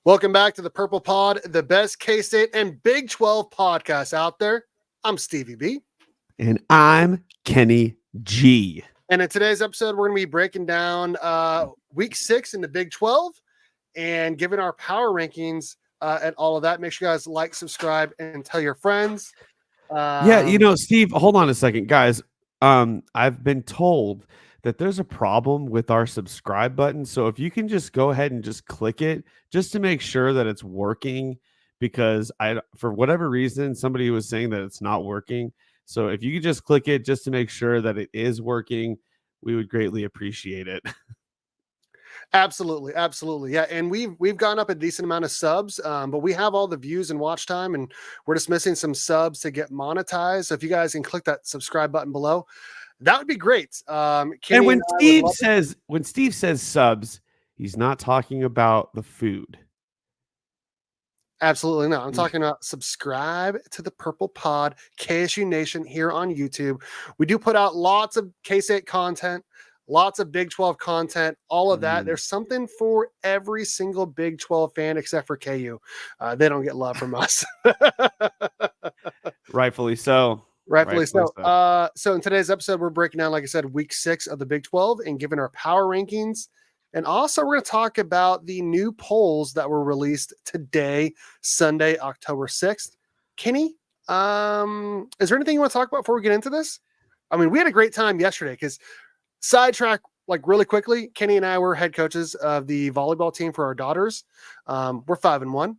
Welcome back to the Purple Pod, the best K-State and Big 12 podcast out there. I'm Stevie B. And I'm Kenny G. And in today's episode, we're going to be breaking down week 6 in the Big 12 and giving our power rankings and all of that. Make sure you guys like, subscribe, and tell your friends. Steve, hold on a second, guys. I've been told that there's a problem with our subscribe button. So if you can just go ahead and just click it just to make sure that it's working, because for whatever reason, somebody was saying that it's not working. So if you could just click it just to make sure that it is working, we would greatly appreciate it. Absolutely. Yeah. And we've gone up a decent amount of subs, but we have all the views and watch time, and we're just missing some subs to get monetized. So if you guys can click that subscribe button below, that would be great. And when Steve says subs, he's not talking about the food. Absolutely no. I'm talking about subscribe to the Purple Pod, KSU Nation here on YouTube. We do put out lots of K-State content, lots of Big 12 content, all of that. There's something for every single Big 12 fan except for KU. They don't get love from us. Rightfully so. So in today's episode, we're breaking down, like I said, week 6 of the Big 12 and giving our power rankings. And also we're going to talk about the new polls that were released today, Sunday, October 6th. Kenny, is there anything you want to talk about before we get into this? I mean, we had a great time yesterday because sidetrack, like really quickly, Kenny and I were head coaches of the volleyball team for our daughters. We're 5-1.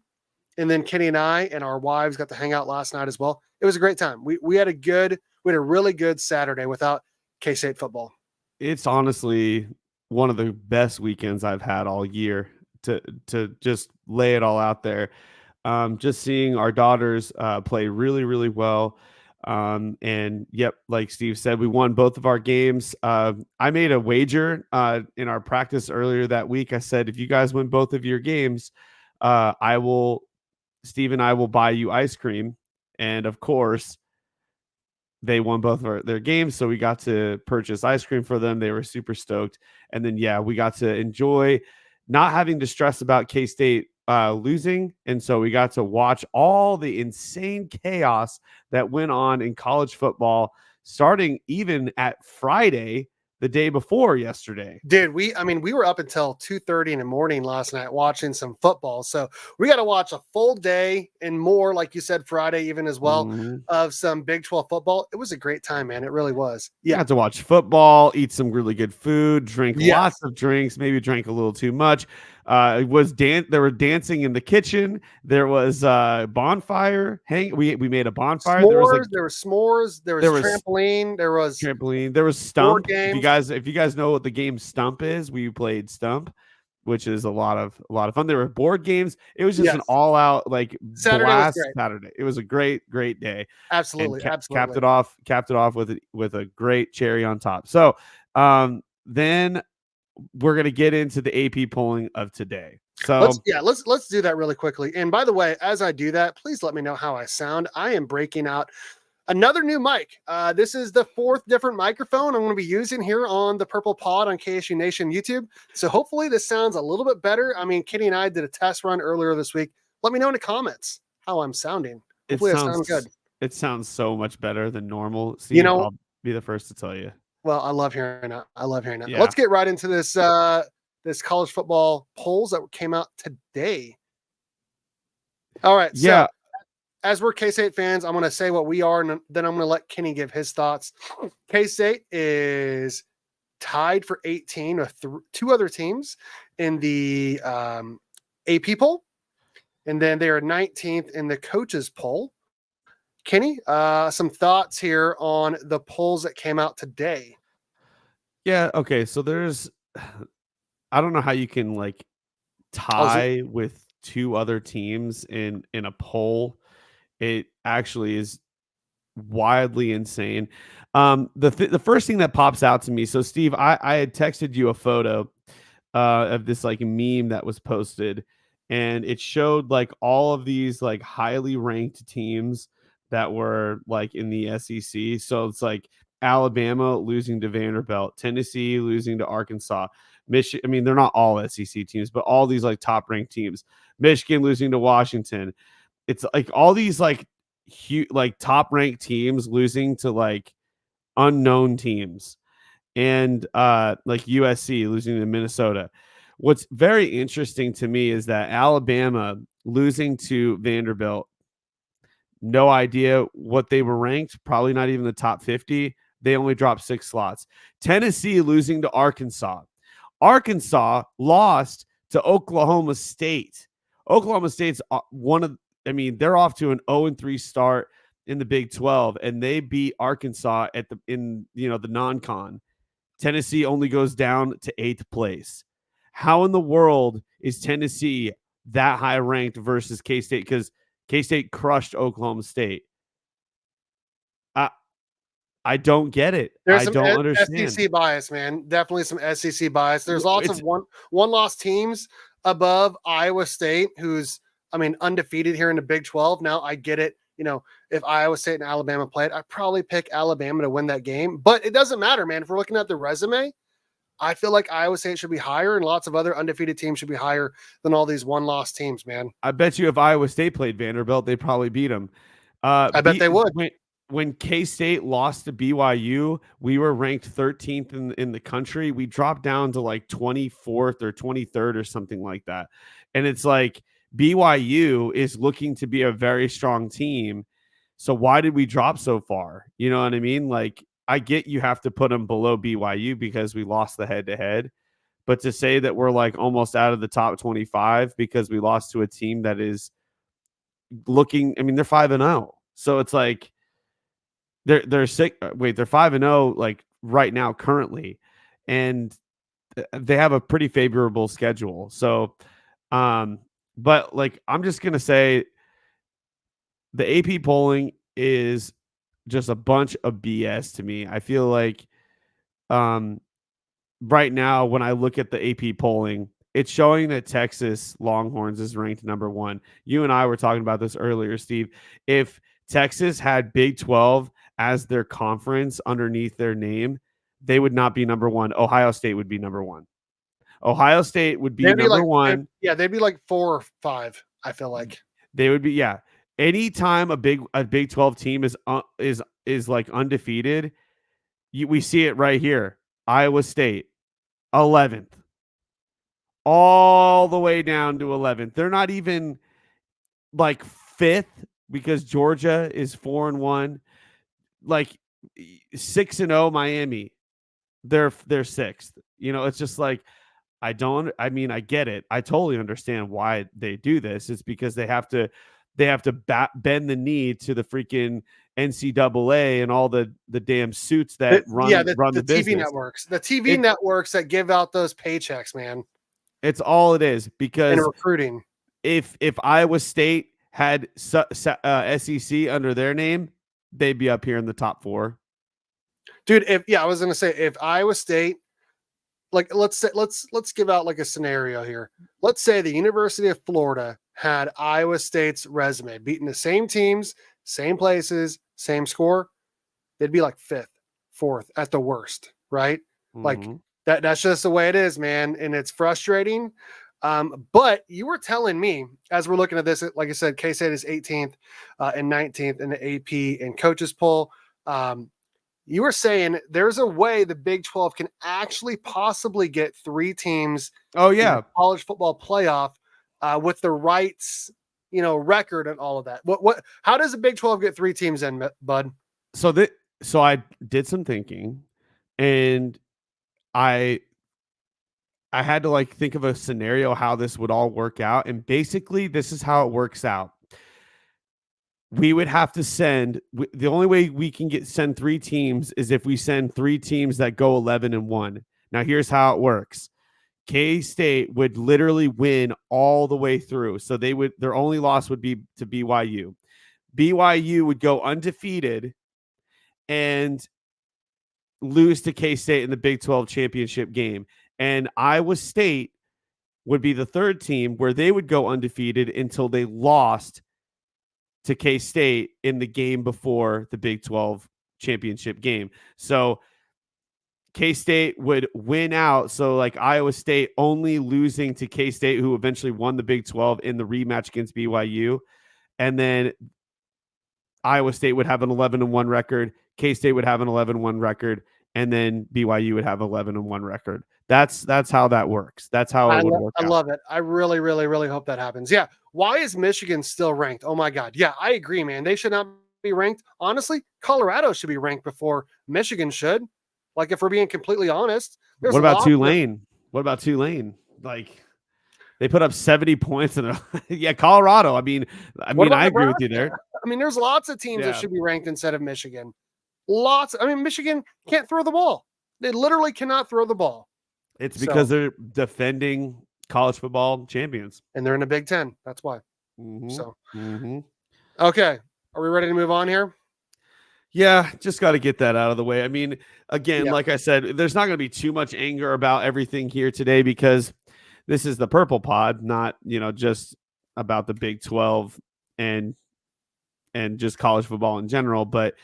And then Kenny and I and our wives got to hang out last night as well. It was a great time. We had a really good Saturday without K-State football. It's honestly one of the best weekends I've had all year, to just lay it all out there. Just seeing our daughters play really, really well. And yep, like Steve said, we won both of our games. I made a wager in our practice earlier that week. I said, if you guys win both of your games, Steve and I will buy you ice cream. And of course, they won both of their games, so we got to purchase ice cream for them. They were super stoked. And then, we got to enjoy not having to stress about K-State losing. And so we got to watch all the insane chaos that went on in college football, starting even at Friday, the day before yesterday. Dude, we were up until 2:30 in the morning last night watching some football. So we got to watch a full day and more, like you said, Friday even as well, of some Big 12 football. It was a great time, man. It really was. Yeah. Got to watch football, eat some really good food, drink lots of drinks, maybe drank a little too much. There were dancing in the kitchen. There was bonfire. We made a bonfire. S'mores, there was s'mores. There was trampoline. There was Stump. If you guys know what the game Stump is, we played Stump, which is a lot of fun. There were board games. It was just an all out blast Saturday. It was a great day. Absolutely. Capped it off with a great cherry on top. So then we're going to get into the AP polling of today. So let's do that really quickly. And by the way, as I do that, please let me know how I sound. I am breaking out another new mic. This is the 4th different microphone I'm going to be using here on the Purple Pod on KSU Nation YouTube. So hopefully this sounds a little bit better. I mean, Kenny and I did a test run earlier this week. Let me know in the comments how I'm sounding. Hopefully it sounds good. It sounds so much better than normal. Steve, I'll be the first to tell you. Well, I love hearing that. Yeah. Let's get right into this this college football polls that came out today. All right. Yeah. So as we're K-State fans, I'm going to say what we are, and then I'm going to let Kenny give his thoughts. K-State is tied for 18 with 2 other teams in the AP poll, and then they are 19th in the coaches poll. Kenny, some thoughts here on the polls that came out today. Yeah. Okay. So I don't know how you can tie with 2 other teams in a poll. It actually is wildly insane. The first thing that pops out to me. So Steve, I had texted you a photo of this meme that was posted, and it showed all of these highly ranked teams that were in the SEC. So it's Alabama losing to Vanderbilt, Tennessee losing to Arkansas, Michigan. I mean, they're not all SEC teams, but all these like top ranked teams. Michigan losing to Washington. It's like all these like like top ranked teams losing to like unknown teams, and like USC losing to Minnesota. What's very interesting to me is that Alabama losing to Vanderbilt, no idea what they were ranked, probably not even the top 50. They only dropped 6 slots. Tennessee losing to Arkansas. Arkansas lost to Oklahoma State. Oklahoma State's they're off to an 0-3 start in the Big 12, and they beat Arkansas in the non-con. Tennessee only goes down to 8th place. How in the world is Tennessee that high ranked versus K-State? Because K-State crushed Oklahoma State. I don't get it. There's I some don't understand. SEC bias, man. Definitely some SEC bias. There's lots It's of one loss teams above Iowa State, who's undefeated here in the Big 12. Now I get it. If Iowa State and Alabama played, I'd probably pick Alabama to win that game. But it doesn't matter, man. If we're looking at the resume, I feel like Iowa State should be higher, and lots of other undefeated teams should be higher than all these one-loss teams, man. I bet you if Iowa State played Vanderbilt, they'd probably beat them. I bet they would. When K-State lost to BYU, we were ranked 13th in the country. We dropped down to like 24th or 23rd or something like that. And it's like BYU is looking to be a very strong team. So why did we drop so far? You know what I mean? Like, I get you have to put them below BYU because we lost the head-to-head. But to say that we're like almost out of the top 25 because we lost to a team that is looking, they're 5-0. So it's like, they're sick. Wait, they're 5-0 like right now currently, and they have a pretty favorable schedule. So, but like I'm just gonna say, the AP polling is just a bunch of BS to me. I feel like, right now when I look at the AP polling, it's showing that Texas Longhorns is ranked number 1. You and I were talking about this earlier, Steve. If Texas had Big 12 as their conference underneath their name, they would not be number 1. Ohio State would be number 1. Ohio State would be number 1. They'd be like 4 or 5, I feel like. They would be, yeah. Anytime a Big 12 team is like undefeated, we see it right here. Iowa State, 11th. All the way down to 11th. They're not even like 5th because Georgia is 4-1. Like 6-0 Miami, they're 6th. It's just like I get it. I totally understand why they do this. It's because they have to bend the knee to the freaking NCAA and all the damn suits that run the business. TV networks, networks that give out those paychecks, man. It's all it is, because in recruiting, if Iowa State had SEC under their name, they'd be up here in the top 4. Dude, I was gonna say, if Iowa State, like let's give out like a scenario here. Let's say the University of Florida had Iowa State's resume, beating the same teams, same places, same score, they'd be like 5th, 4th at the worst, right? Mm-hmm. Like that's just the way it is, man, and it's frustrating. But you were telling me, as we're looking at this, like I said, K-State is 18th and 19th in the AP and coaches poll. You were saying there's a way the Big 12 can actually possibly get 3 teams. Oh yeah, in the college football playoff with the rights, record and all of that. How does the Big 12 get 3 teams in, bud? So I did some thinking, and I had to like think of a scenario how this would all work out, and basically this is how it works out. We would have to the only way we can send 3 teams is if we send 3 teams that go 11-1. Now here's how it works. K-State would literally win all the way through. So their only loss would be to BYU. BYU would go undefeated and lose to K-State in the Big 12 championship game. And Iowa State would be the 3rd team, where they would go undefeated until they lost to K-State in the game before the Big 12 championship game. So K-State would win out. So like Iowa State only losing to K-State, who eventually won the Big 12 in the rematch against BYU. And then Iowa State would have an 11-1 record. K-State would have an 11-1 record. And then BYU would have 11-1 record. That's how that works. That's how it would work I out. love it. I really, really, really hope that happens. Yeah. Why is Michigan still ranked? Oh my God. Yeah, I agree, man. They should not be ranked. Honestly, Colorado should be ranked before Michigan should. Like, if we're being completely honest, there's What about lots of Tulane? What about Tulane? Like, they put up 70 points in yeah, Colorado. what about I agree with you Nebraska? there. I mean, there's lots of teams that Yeah. should be ranked instead of Michigan. Lots. I mean, Michigan can't throw the ball. They literally cannot throw the ball. It's because So, they're defending college football champions. and they're in the Big Ten. That's why. Mm-hmm. So, Mm-hmm. okay. Are we ready to move on here? Yeah, just got to get that out of the way. I mean, again, Yeah. like I said, there's not going to be too much anger about everything here today because this is the Purple Pod, not, just about the Big 12 and just college football in general. But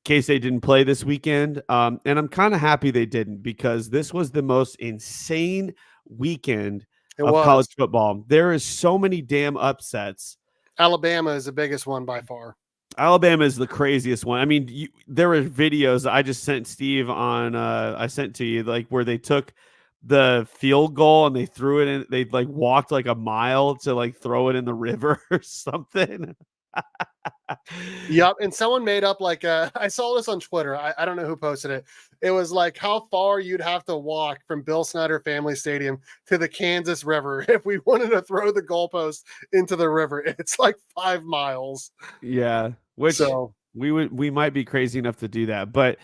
K-State didn't play this weekend, and I'm kind of happy they didn't because this was the most insane weekend It of was. college football. There is so many damn upsets. Alabama is the biggest one by far. Alabama is the craziest one. I mean, there were videos I just sent Steve on. I sent to you like where they took the field goal and they threw it in. They like walked like a mile to like throw it in the river or something. Yep. And someone made up like I saw this on Twitter. I don't know who posted it. It was like how far you'd have to walk from Bill Snyder Family Stadium to the Kansas River if we wanted to throw the goalpost into the river. It's like 5 miles. Yeah, which So we might be crazy enough to do that, but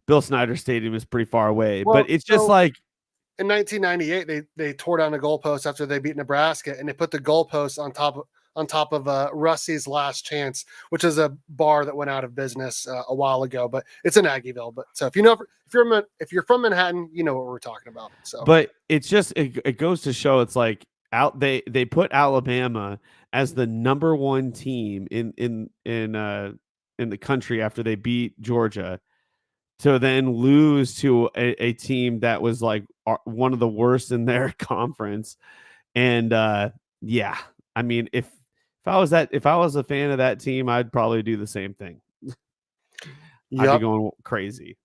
Bill Snyder Stadium is pretty far away. well, But it's just so like in 1998 they tore down the goalpost after they beat Nebraska, and they put the goalpost on top of Rusty's Last Chance, which is a bar that went out of business a while ago, but it's in Aggieville. But so if you're from Manhattan, you know what we're talking about. So, but it's just it goes to show it's like they put Alabama as the number one team in the country after they beat Georgia to then lose to a team that was like one of the worst in their conference. And yeah, I mean, if I was a fan of that team, I'd probably do the same thing. I'd be yep. going crazy.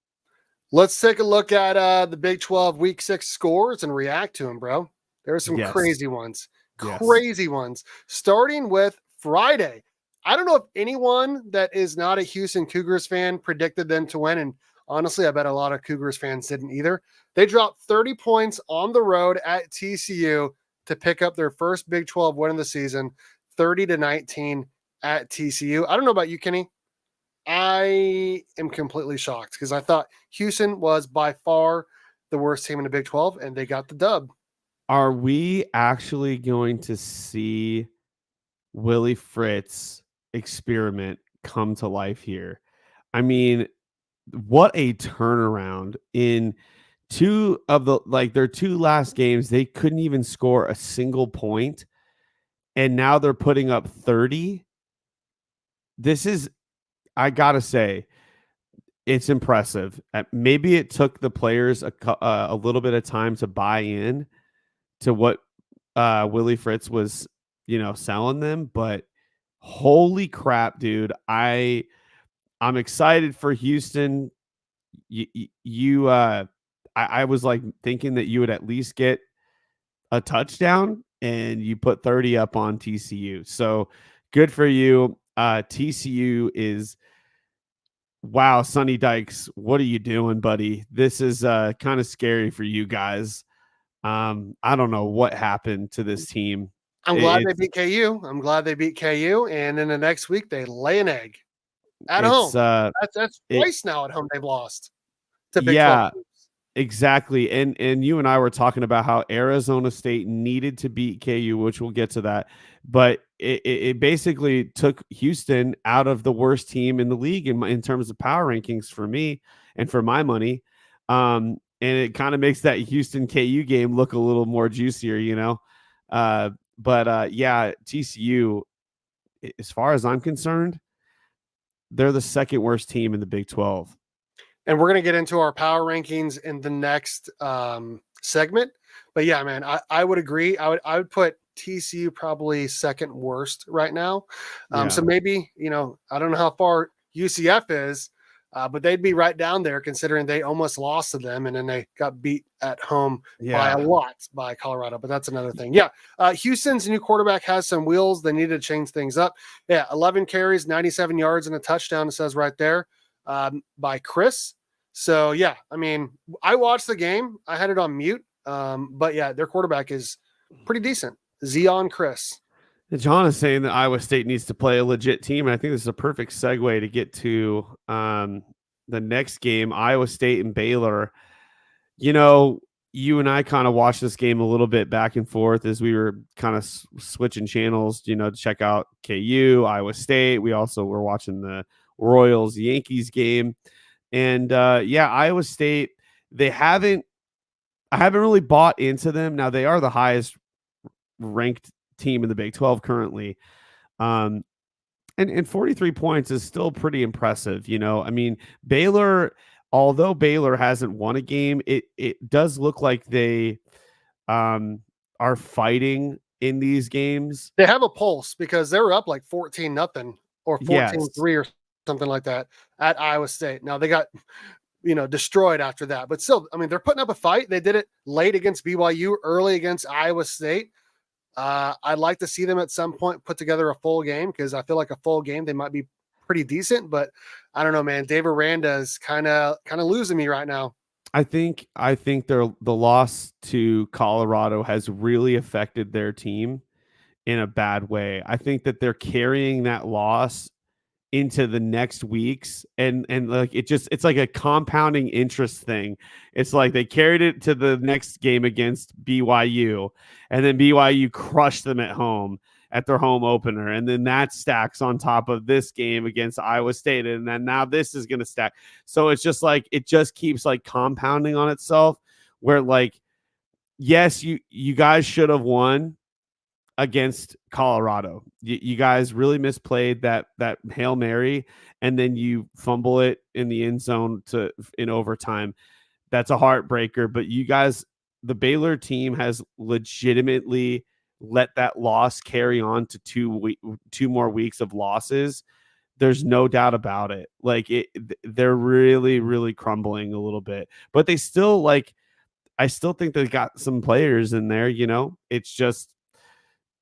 Let's take a look at the Big 12 Week 6 scores and react to them, bro. There are some Yes. crazy ones. Yes. Crazy ones. Starting with Friday. I don't know if anyone that is not a Houston Cougars fan predicted them to win. And honestly, I bet a lot of Cougars fans didn't either. They dropped 30 points on the road at TCU to pick up their first Big 12 win of the season, 30-19 at TCU. I don't know about you, Kenny. I am completely shocked because I thought Houston was by far the worst team in the Big 12, and they got the dub. Are we actually going to see Willie Fritz experiment come to life here? I mean, what a turnaround in their two last games. They couldn't even score a single point, and now they're putting up 30. This is, I gotta say, it's impressive. Maybe it took the players a little bit of time to buy in to what Willie Fritz was, selling them, but holy crap, dude. I'm excited for Houston. I was like thinking that you would at least get a touchdown and you put 30 up on TCU. So good for you. TCU is wow, Sonny Dykes, what are you doing, buddy? This is kind of scary for you guys. I don't know what happened to this team. I'm glad they beat KU. And then the next week they lay an egg at It's home. That's twice now at home they've lost to Big 12 yeah, teams. exactly. And you and I were talking about how Arizona State needed to beat KU, which we'll get to that. But it basically took Houston out of the worst team in the league in terms of power rankings for me and for my money. And it kind of makes that Houston KU game look a little more juicier, But yeah, TCU, as far as I'm concerned, they're the second worst team in the Big 12. And we're going to get into our power rankings in the next segment. But yeah, man, I would agree. I would put TCU probably second worst right now. Yeah. So maybe, I don't know how far UCF is, but they'd be right down there considering they almost lost to them and then they got beat at home by a lot by Colorado. But that's another thing. Yeah. Houston's new quarterback has some wheels. They need to change things up. Yeah. 11 carries, 97 yards, and a touchdown, it says right there, by Chris. So, yeah, I mean, I watched the game. I had it on mute. But yeah, their quarterback is pretty decent. Zion Chris. John is saying that Iowa State needs to play a legit team, and I think this is a perfect segue to get to the next game, Iowa State and Baylor. You and I kind of watched this game a little bit back and forth as we were kind of switching channels, to check out KU, Iowa State. We also were watching the Royals-Yankees game. And Iowa State, I haven't really bought into them. Now, they are the highest ranked team in the Big 12 currently. And 43 points is still pretty impressive. I mean, Baylor, although Baylor hasn't won a game, it does look like they are fighting in these games. They have a pulse because they were up like 14-0 or 14-3 or something like that at Iowa State. Now they got, destroyed after that, but still, I mean, they're putting up a fight. They did it late against BYU, early against Iowa State. I'd like to see them at some point put together a full game because I feel like a full game, they might be pretty decent, but I don't know, man. Dave Aranda is kind of losing me right now. I think the loss to Colorado has really affected their team in a bad way. I think that they're carrying that loss into the next weeks and like it's like a compounding interest thing. It's like they carried it to the next game against BYU, and then BYU crushed them at home at their home opener, and then that stacks on top of this game against Iowa State, and then now this is going to stack. So it's just like it just keeps like compounding on itself, where like, yes, you guys should have won against Colorado. You guys really misplayed that Hail Mary, and then you fumble it in the end zone in overtime. That's a heartbreaker, but you guys, the Baylor team has legitimately let that loss carry on to 2 more weeks of losses. There's no doubt about it. Like they're really, really crumbling a little bit, but they still I still think they got some players in there, it's just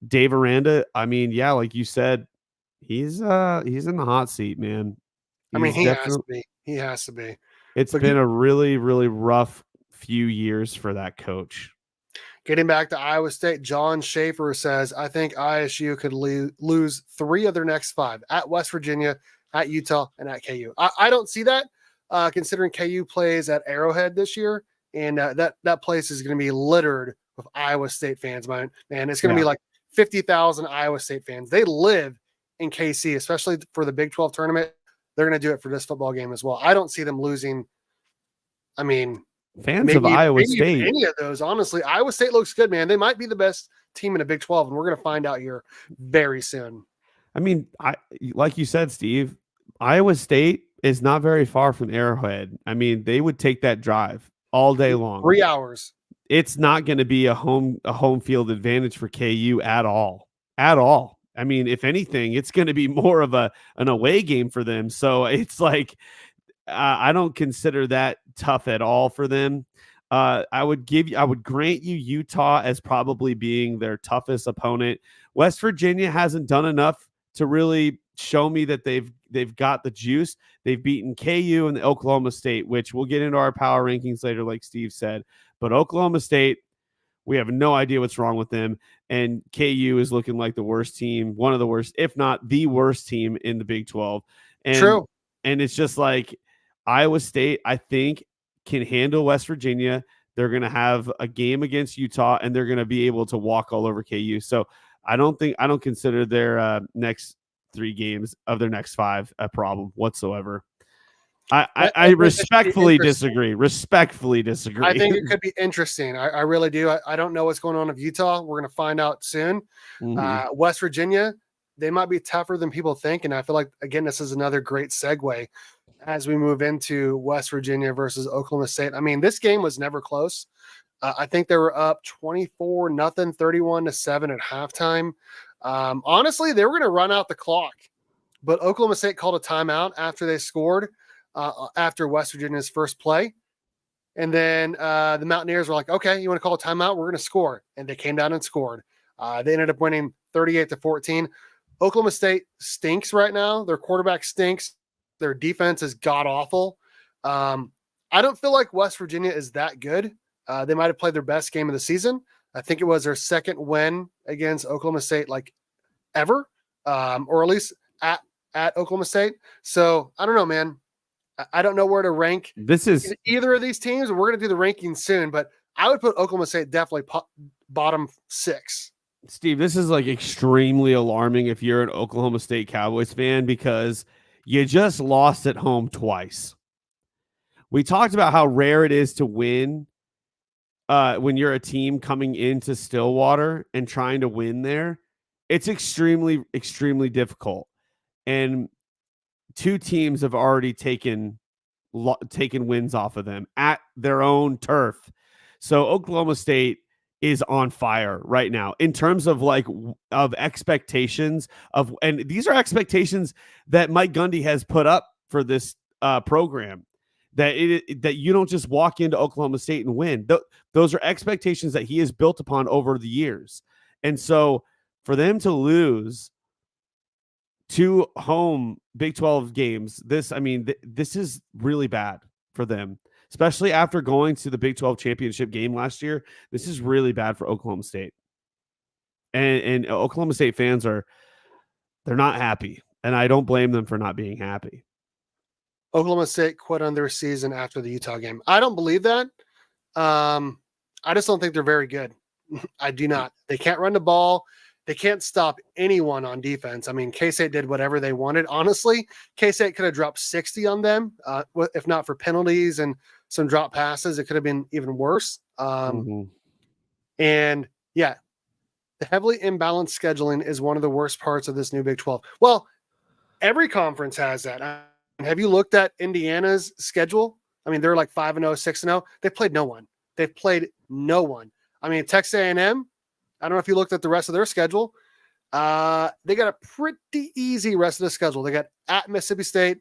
Dave Aranda. I mean, yeah, like you said, he's in the hot seat, man. I mean, he has to be. He has to be. It's been a really, really rough few years for that coach. Getting back to Iowa State, John Schaefer says, I think ISU could lose 3 of their next 5 at West Virginia, at Utah, and at KU. I don't see that, considering KU plays at Arrowhead this year, and that place is going to be littered with Iowa State fans. Man, it's going to be like 50,000 Iowa State fans. They live in KC, especially for the Big 12 tournament. They're going to do it for this football game as well. I don't see them losing. I mean, fans of Iowa State, any of those, honestly. Iowa State looks good, man. They might be the best team in the Big 12, and we're going to find out here very soon. I mean, like you said, Steve, Iowa State is not very far from Arrowhead. I mean, they would take that drive all day long. 3 hours. It's not going to be a home field advantage for KU at all. At all. I mean, if anything, it's going to be more of an away game for them. So it's like, I don't consider that tough at all for them. I would grant you Utah as probably being their toughest opponent. West Virginia hasn't done enough to really show me that they've got the juice. They've beaten KU and Oklahoma State, which we'll get into our power rankings later, like Steve said. But Oklahoma State, we have no idea what's wrong with them. And KU is looking like the worst team, one of the worst, if not the worst team in the Big 12. True. And it's just like Iowa State, I think, can handle West Virginia. They're going to have a game against Utah, and they're going to be able to walk all over KU. So I don't consider their next 3 games of their next 5 a problem whatsoever. I respectfully disagree. Respectfully disagree. I think it could be interesting. I really do. I don't know what's going on with Utah. We're going to find out soon. Mm-hmm. West Virginia, they might be tougher than people think. And I feel like, again, this is another great segue as we move into West Virginia versus Oklahoma State. I mean, this game was never close. I think they were up 24-0, 31-7 at halftime. Honestly, they were going to run out the clock, but Oklahoma State called a timeout after they scored after West Virginia's first play. And then the Mountaineers were like, okay, you want to call a timeout? We're going to score. And they came down and scored. They ended up winning 38-14. Oklahoma State stinks right now. Their quarterback stinks. Their defense is god awful. I don't feel like West Virginia is that good. They might have played their best game of the season. I think it was their second win against Oklahoma State, like ever, or at least at Oklahoma State. So I don't know, man. I don't know where to rank either of these teams. We're going to do the rankings soon, but I would put Oklahoma State definitely bottom 6. Steve, this is like extremely alarming if you're an Oklahoma State Cowboys fan because you just lost at home twice. We talked about how rare it is to win when you're a team coming into Stillwater and trying to win there. It's extremely, extremely difficult. And two teams have already taken wins off of them at their own turf. So Oklahoma State is on fire right now in terms of of expectations and these are expectations that Mike Gundy has put up for this program, that you don't just walk into Oklahoma State and win. Those are expectations that he has built upon over the years. And so for them to lose 2 home Big 12 games, this is really bad for them, especially after going to the Big 12 championship game last year. This is really bad for Oklahoma State. And Oklahoma State fans they're not happy. And I don't blame them for not being happy. Oklahoma State quit on their season after the Utah game. I don't believe that. I just don't think they're very good. I do not. They can't run the ball. They can't stop anyone on defense. I mean, K-State did whatever they wanted. Honestly, K-State could have dropped 60 on them, if not for penalties and some drop passes. It could have been even worse. And yeah, the heavily imbalanced scheduling is one of the worst parts of this new Big 12. Well, every conference has that. Have you looked at Indiana's schedule? I mean, they're like 5-0, 6-0. They played no one. They've played no one. I mean, Texas A&M, I don't know if you looked at the rest of their schedule. They got a pretty easy rest of the schedule. They got at Mississippi State.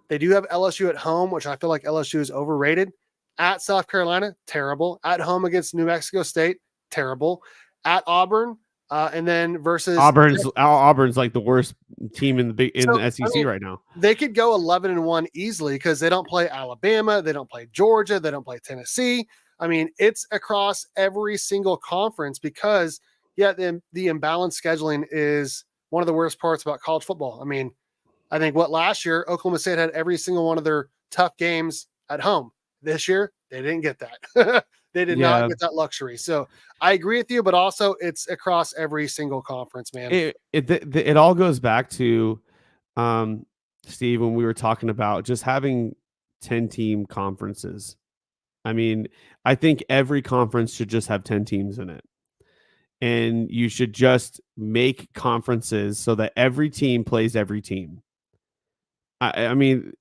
They do have LSU at home, which I feel like LSU is overrated. At South Carolina, terrible. At home against New Mexico State, terrible. At Auburn, and then versus Auburn's like the worst team in the SEC right now. They could go 11-1 easily because they don't play Alabama, they don't play Georgia, they don't play Tennessee. I mean, it's across every single conference because, the imbalanced scheduling is one of the worst parts about college football. I mean, I think last year, Oklahoma State had every single one of their tough games at home. This year, they didn't get that. They did not get that luxury. So I agree with you, but also it's across every single conference, man. It all goes back to, Steve, when we were talking about just having 10-team conferences. I mean, I think every conference should just have 10 teams in it. And you should just make conferences so that every team plays every team. I mean,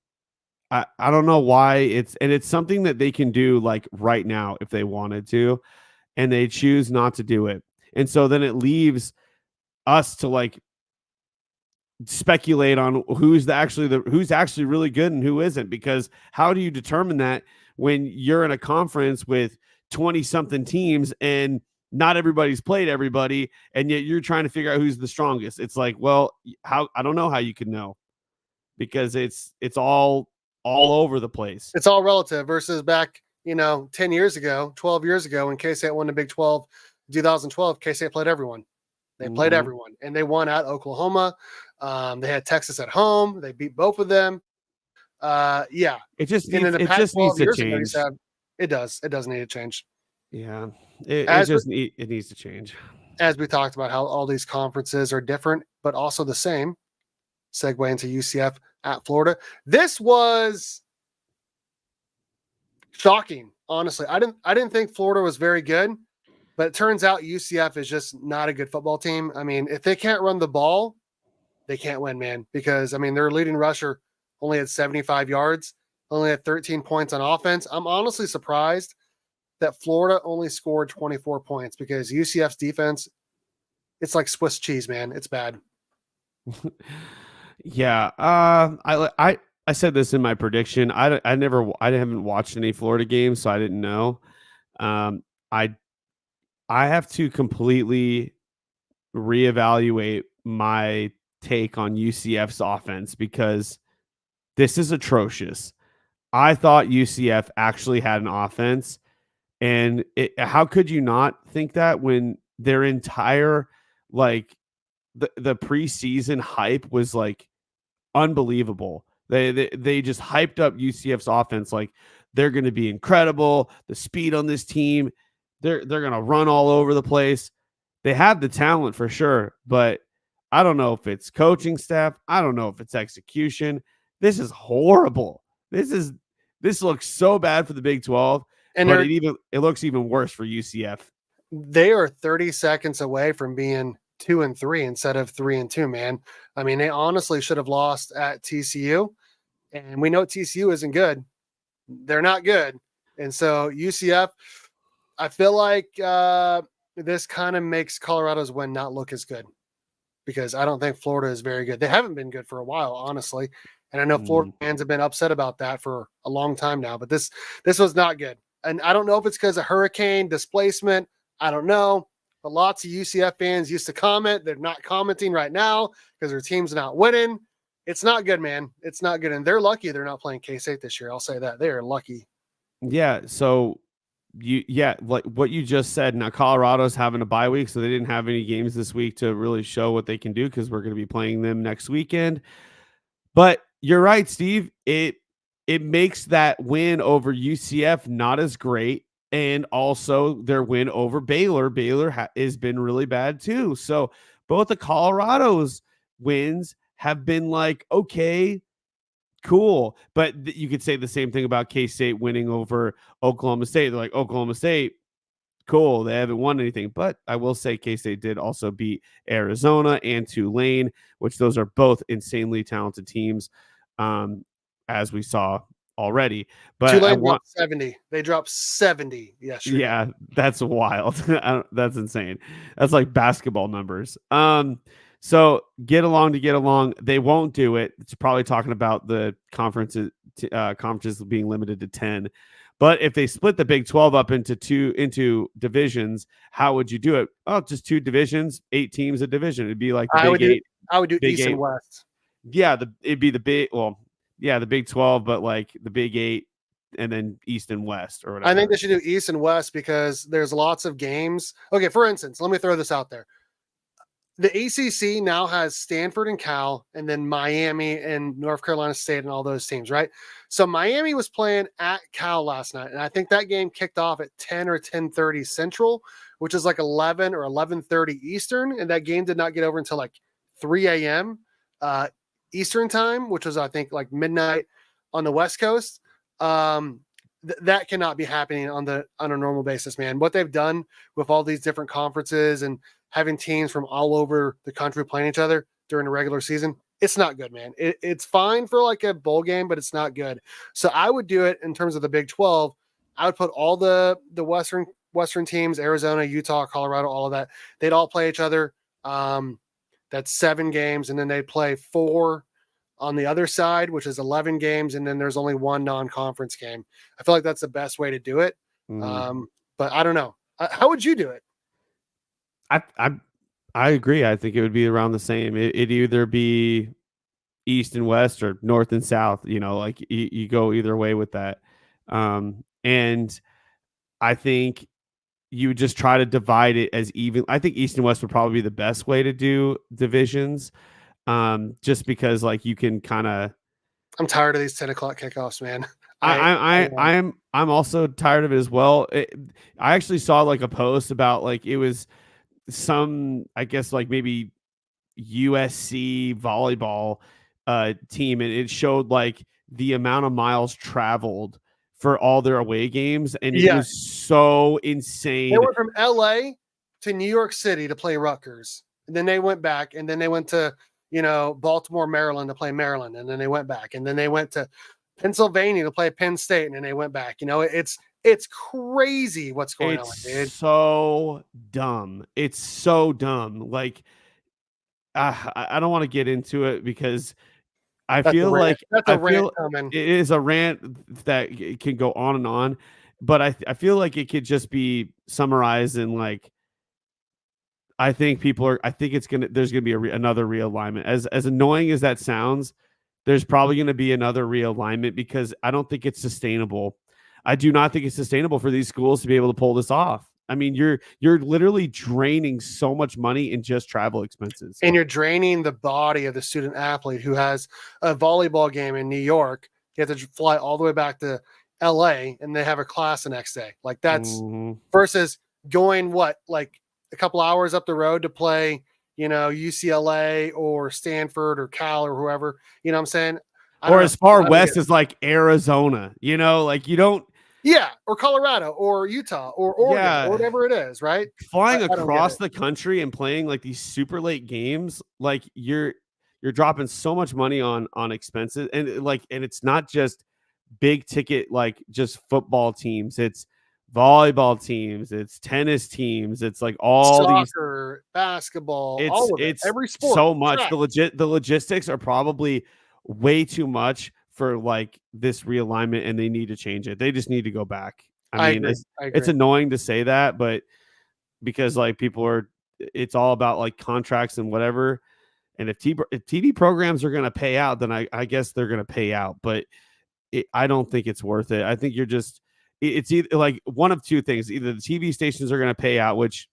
I don't know why it's something that they can do like right now if they wanted to, and they choose not to do it. And so then it leaves us to like speculate on who's actually really good and who isn't, because how do you determine that when you're in a conference with 20 something teams and not everybody's played everybody, and yet you're trying to figure out who's the strongest? It's like, well, I don't know how you can know, because it's all over the place. It's all relative versus back, 10 years ago, 12 years ago, when K-State won the Big 12, 2012, K-State played everyone. They played everyone, and they won at Oklahoma. They had Texas at home. They beat both of them. It just needs to change. It does. It does need to change. Yeah, it needs to change. As we talked about how all these conferences are different, but also the same. Segue into UCF at Florida. This was shocking, honestly. I didn't think Florida was very good, but it turns out UCF is just not a good football team. I mean, if they can't run the ball, they can't win, man, because I mean their leading rusher only had 75 yards, only had 13 points on offense. I'm honestly surprised that Florida only scored 24 points because UCF's defense, it's like Swiss cheese, man. It's bad. Yeah, I said this in my prediction. I haven't watched any Florida games, so I didn't know. Um, I I have to completely reevaluate my take on UCF's offense because this is atrocious. I thought UCF actually had an offense, and how could you not think that when their entire like the preseason hype was like unbelievable. They just hyped up UCF's offense like they're going to be incredible. The speed on this team, they're going to run all over the place. They have the talent for sure, but I don't know if it's coaching staff. I don't know if it's execution. This is horrible. This looks so bad for the Big 12, And but it looks even worse for UCF. they are 30 seconds away from being 2-3 instead of 3-2, man. I mean, they honestly should have lost at TCU, and we know TCU isn't good. They're not good. And so UCF, I feel like this kind of makes Colorado's win not look as good because I don't think Florida is very good. They haven't been good for a while, honestly. And I know Florida fans have been upset about that for a long time now, but this was not good. And I don't know if it's because of hurricane displacement. I don't know. But lots of UCF fans used to comment. They're not commenting right now because their team's not winning. It's not good, man. It's not good. And they're lucky they're not playing K-State this year. I'll say that. They are lucky. Yeah, so like what you just said. Now Colorado's having a bye week, so they didn't have any games this week to really show what they can do because we're going to be playing them next weekend. But you're right, Steve. It makes that win over UCF not as great, and also their win over Baylor. Baylor has been really bad too. So both of Colorado's wins have been like okay, cool. But you could say the same thing about K-State winning over Oklahoma State. They're like, Oklahoma State, cool. They haven't won anything. But I will say K-State did also beat Arizona and Tulane, which those are both insanely talented teams, as we saw already. But Tulane dropped 70. They dropped 70 yesterday. Yeah, that's wild. That's insane. That's like basketball numbers. So get along to get along. They won't do it. It's probably talking about the conferences being limited to 10. But if they split the Big 12 up into divisions, how would you do it? Oh, just 2 divisions, 8 teams a division. It'd be like the Big 8. I would do Big East 8. and West. Yeah, it'd be the the Big 12, but like the Big 8 and then East and West or whatever. I think they should do East and West because there's lots of games. Okay, for instance, let me throw this out there. The ACC now has Stanford and Cal, and then Miami and North Carolina State and all those teams, right? So Miami was playing at Cal last night, and I think that game kicked off at 10 or 10:30 Central, which is like 11 or 11:30 Eastern, and that game did not get over until like 3 a.m. Eastern time, which was I think like midnight on the West Coast. That cannot be happening on a normal basis, man. What they've done with all these different conferences and having teams from all over the country playing each other during the regular season, it's not good, man. It's fine for like a bowl game, but it's not good. So I would do it in terms of the Big 12. I would put all the Western teams, Arizona, Utah, Colorado, all of that. They'd all play each other. That's 7 games, and then they play 4 on the other side, which is 11 games, and then there's only 1 non-conference game. I feel like that's the best way to do it. But I don't know. How would you do it? I agree. I think it would be around the same. It'd either be East and West or North and South. Like you go either way with that. And I think you would just try to divide it as even. I think East and West would probably be the best way to do divisions. Just because like you can kind of. I'm tired of these 10 o'clock kickoffs, man. I'm also tired of it as well. I actually saw like a post about like it was some, I guess like maybe USC volleyball team, and it showed like the amount of miles traveled for all their away games, and it was so insane. They went from LA to New York City to play Rutgers, and then they went back, and then they went to Baltimore, Maryland to play Maryland, and then they went back, and then they went to Pennsylvania to play Penn State, and then they went back. It's crazy what's going on, It's dude. so dumb. It's so dumb. Like, I don't want to get into it because I That's a feel rant. like That's a I rant feel coming. it is a rant that can go on and on, but I feel like it could just be summarized in like I think people are. I think there's gonna be another realignment. As annoying as that sounds, there's probably gonna be another realignment because I don't think it's sustainable. I do not think it's sustainable for these schools to be able to pull this off. I mean, you're literally draining so much money in just travel expenses. And you're draining the body of the student athlete who has a volleyball game in New York. You have to fly all the way back to LA and they have a class the next day. Like that's Mhm. versus going like a couple hours up the road to play, UCLA or Stanford or Cal or whoever. You know what I'm saying? I don't Or know. as far I don't get west it. as like Arizona, like you don't. Yeah, or Colorado or Utah or Oregon or Yeah, whatever it is, right? flying I don't get across it. the country and playing like these super late games, like you're dropping so much money on expenses, and it's not just big ticket like just football teams. It's volleyball teams, it's tennis teams, it's like all these. Soccer, basketball, It's all of it, it's every sport, so much. track. The logistics are probably way too much for like this realignment, and they need to change it. They just need to go back. I I mean, agree. I it's agree. annoying to say that, but because like people are, it's all about like contracts and whatever. And if TV programs are going to pay out, then I guess they're going to pay out. But I don't think it's worth it. I think it's either like one of two things: either the TV stations are going to pay out, which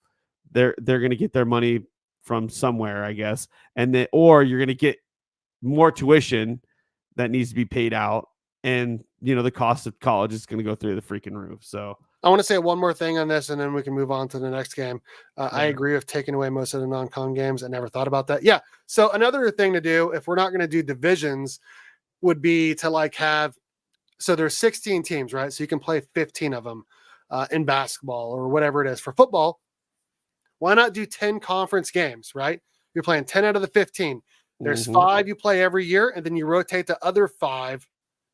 they're going to get their money from somewhere, I guess, and then or you're going to get more tuition that needs to be paid out, and the cost of college is going to go through the freaking roof. So I want to say one more thing on this, and then we can move on to the next game. I yeah. agree with taking away most of the non-con games. I never thought about that. Yeah. So another thing to do, if we're not going to do divisions, would be to like have. So there's 16 teams, right? So you can play 15 of them in basketball or whatever it is. For football, why not do 10 conference games, right? You're playing 10 out of the 15. There's Mm-hmm. 5 you play every year, and then you rotate the other 5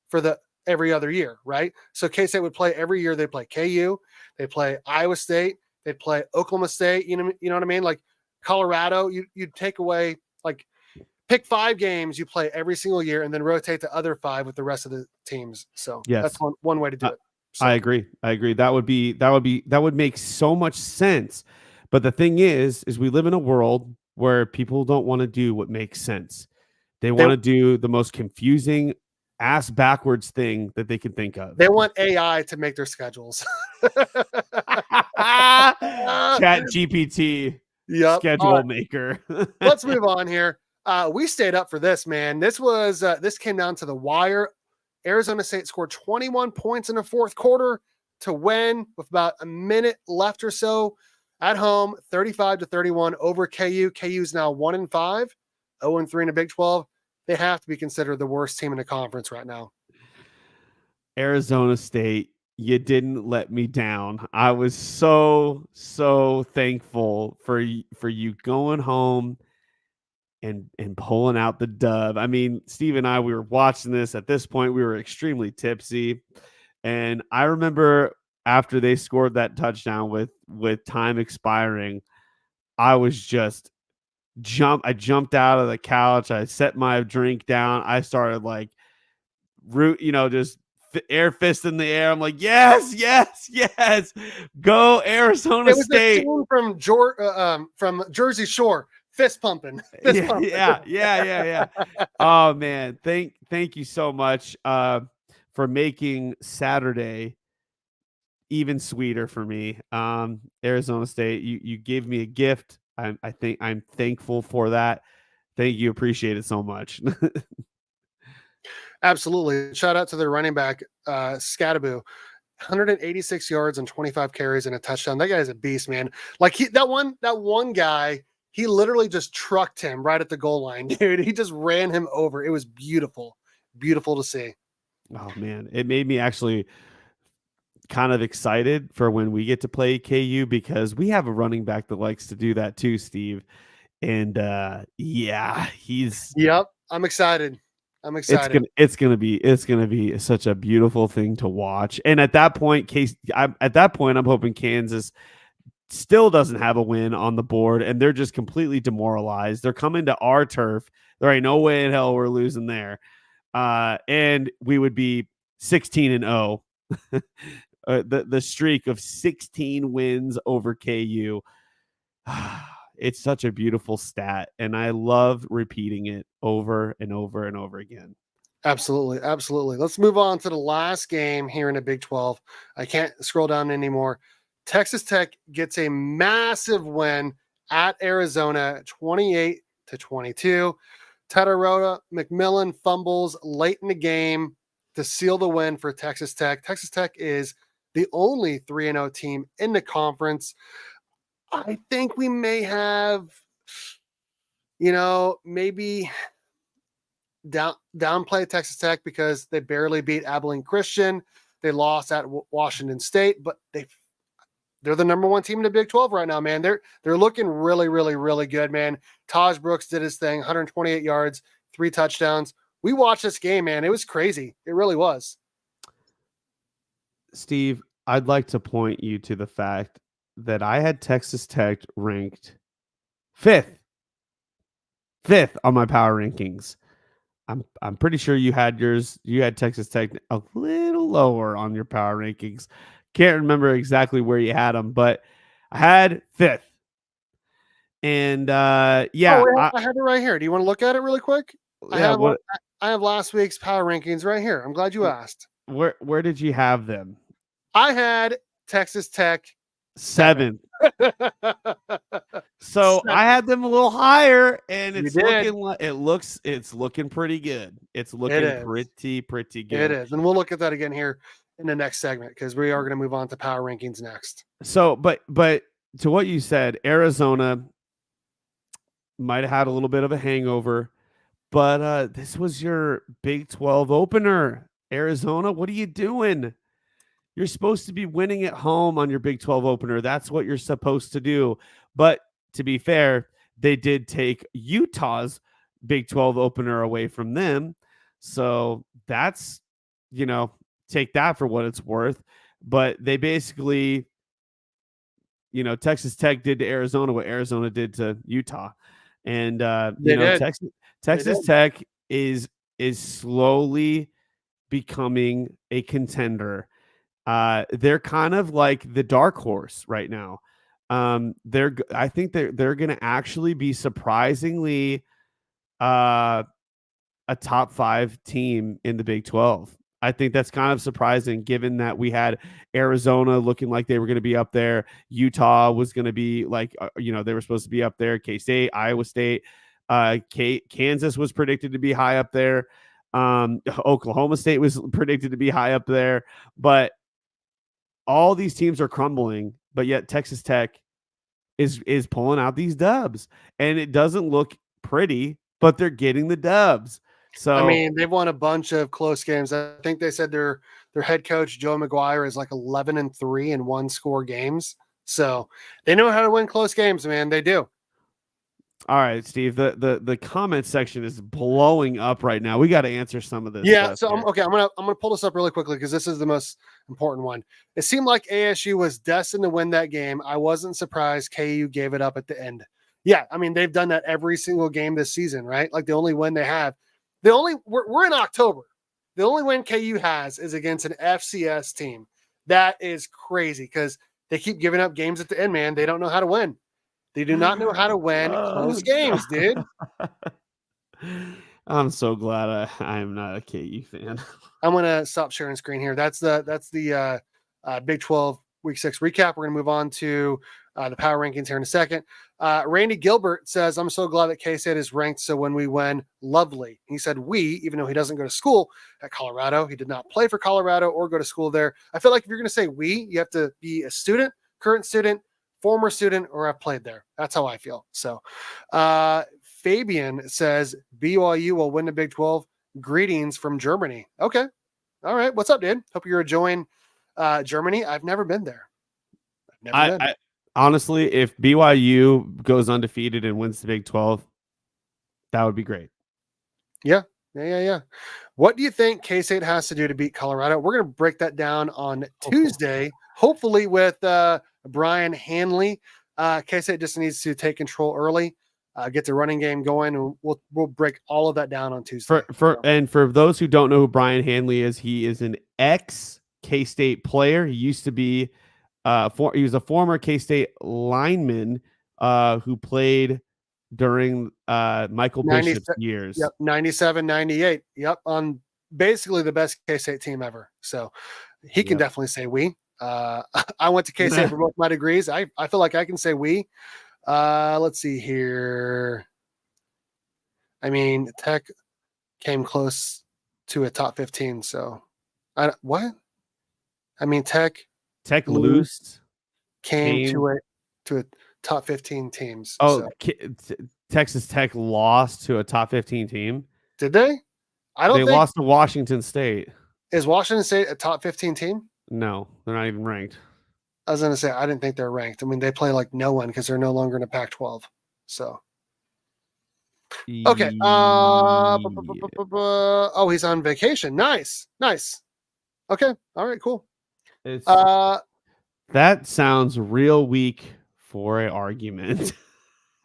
for the every other year, right? So K-State would play every year. They play KU, they play Iowa State, they play Oklahoma State. You know what I mean? Like Colorado, you'd take away like pick 5 games you play every single year, and then rotate the other 5 with the rest of the teams. So that's Yes, one way to do it. I So agree. I agree. That would make so much sense. But the thing is we live in a world where people don't want to do what makes sense. They they want to do the most confusing ass backwards thing that they can think of. they want AI to make their schedules. Chat GPT Yep. All schedule right. maker. Let's move on here. We stayed up for this, man. This came down to the wire. Arizona State scored 21 points in the fourth quarter to win with about a minute left or so at home, 35-31 over KU. KU's now 1-5, 0-3 in the Big 12. They have to be considered the worst team in the conference right now. Arizona State, you didn't let me down. I was so thankful for you going home and pulling out the dub. I mean, Steve and I, we were watching this. At this point, we were extremely tipsy, and I remember after they scored that touchdown with time expiring, I was just I jumped out of the couch. I set my drink down. I started like just air fist in the air. I'm like, yes, yes, yes, go Arizona It was a State. scene from Jersey Shore, fist pumping, fist Yeah, pumping. yeah. Oh man, thank you so much for making Saturday even sweeter for me. Arizona State, you gave me a gift. I think I'm thankful for that. Thank you, appreciate it so much. Absolutely. Shout out to their running back, Scadaboo. 186 yards and 25 carries and a touchdown. That guy's a beast, man. Like that one guy, he literally just trucked him right at the goal line, dude. He just ran him over. It was beautiful. Beautiful to see. Oh man, it made me actually kind of excited for when we get to play KU because we have a running back that likes to do that too, Steve. And yeah, Yep. I'm excited. I'm it's excited. gonna be such a beautiful thing to watch. And at that point, I'm hoping Kansas still doesn't have a win on the board, and they're just completely demoralized. They're coming to our turf. There ain't no way in hell we're losing there. And we would be 16-0. The streak of 16 wins over KU. It's such a beautiful stat, and I love repeating it over and over and over again. Absolutely. Absolutely. Let's move on to the last game here in the Big 12. I can't scroll down anymore. Texas Tech gets a massive win at Arizona, 28-22. Tataroa McMillan fumbles late in the game to seal the win for Texas Tech. Texas Tech is the only 3-0 team in the conference. I think we may have, maybe downplay Texas Tech because they barely beat Abilene Christian. They lost at Washington State, but they're the number one team in the Big 12 right now, man. They're looking really, really, really good, man. Taj Brooks did his thing, 128 yards, 3 touchdowns. We watched this game, man. It was crazy. It really was. Steve, I'd like to point you to the fact that I had Texas Tech ranked fifth, fifth on my power rankings. I'm pretty sure you had yours. You had Texas Tech a little lower on your power rankings. Can't remember exactly where you had them, but I had fifth. And Oh, yeah, wait, I have it right here. Do you want to look at it really quick? I yeah. have What? I have last week's power rankings right here. I'm glad you asked. Where did you have them? I had Texas Tech 7. Seventh. So I had them a little higher, and You it's did. looking like it's looking pretty good. It's It looking is. pretty It good. is. And we'll look at that again here in the next segment because we are going to move on to power rankings next. So, but to what you said, Arizona might have had a little bit of a hangover, but this was your Big 12 opener. Arizona, what are you doing? You're supposed to be winning at home on your Big 12 opener. That's what you're supposed to do. But to be fair, they did take Utah's Big 12 opener away from them. So that's, take that for what it's worth. But they basically, Texas Tech did to Arizona what Arizona did to Utah. And They did. They Texas did. Tech is slowly becoming a contender. They're kind of like the dark horse right now. I think they're going to actually be surprisingly a top 5 team in the Big 12. I think that's kind of surprising given that we had Arizona looking like they were going to be up there. Utah was going to be like, they were supposed to be up there. K-State, Iowa State, Kansas was predicted to be high up there. Oklahoma State was predicted to be high up there. But all these teams are crumbling, but yet Texas Tech is pulling out these dubs, and it doesn't look pretty, but they're getting the dubs. I So, mean, they've won a bunch of close games. I think they said their head coach Joe McGuire is like 11-3 in one score games. So they know how to win close games, man. They do. all right, Steve, the comment section is blowing up right now. We got to answer some of this Yeah. stuff So here. I'm gonna pull this up really quickly because this is the most important one. It seemed like ASU was destined to win that game. I wasn't surprised KU gave it up at the end. Yeah, I mean they've done that every single game this season, right? Like the only win they have, we're in October. The only win KU has is against an FCS team. That is crazy because they keep giving up games at the end, man. They don't know how to win. They do not know how to win Oh, close games, dude. I'm so glad I am not a KU fan. I'm gonna stop sharing screen here. That's the Big 12 Week 6 recap. We're gonna move on to the power rankings here in a second. Randy Gilbert says, "I'm so glad that K-State is ranked. So when we win, lovely." He said, "We," even though he doesn't go to school at Colorado, he did not play for Colorado or go to school there. I feel like if you're gonna say "we," you have to be a student, current student, former student, or have played there. That's how I feel. So, Fabian says, "BYU will win the Big 12. Greetings from Germany." Okay. All right. What's up, dude? Hope you're enjoying Germany. I've never been there. I've never I, been. I Honestly, if BYU goes undefeated and wins the Big 12, that would be great. Yeah. What do you think K-State has to do to beat Colorado? We're going to break that down on Tuesday, hopefully with Brian Hanley. K-State just needs to take control early, get the running game going, and we'll break all of that down on Tuesday. For those who don't know who Brian Hanley is, he is an ex K-State player. He used to be he was a former K-State lineman who played during Michael Bishop's years. Yep, 97, 98. Yep, on basically the best K-State team ever. So he can definitely say we. I went to K-State for both my degrees. I feel like I can say we. Let's see here. I mean, Tech came close to a top 15. So what? I mean, Tech loose came to a top 15 teams. Oh, so. Texas Tech lost to a top 15 team. Did they? I don't think they lost to Washington State. Is Washington State a top 15 team? No, they're not even ranked. I was going to say, I didn't think they're ranked. I mean, they play like no one because they're no longer in a Pac-12. So, okay. Oh, he's on vacation. Nice. Okay. All right, cool. That sounds real weak for an argument.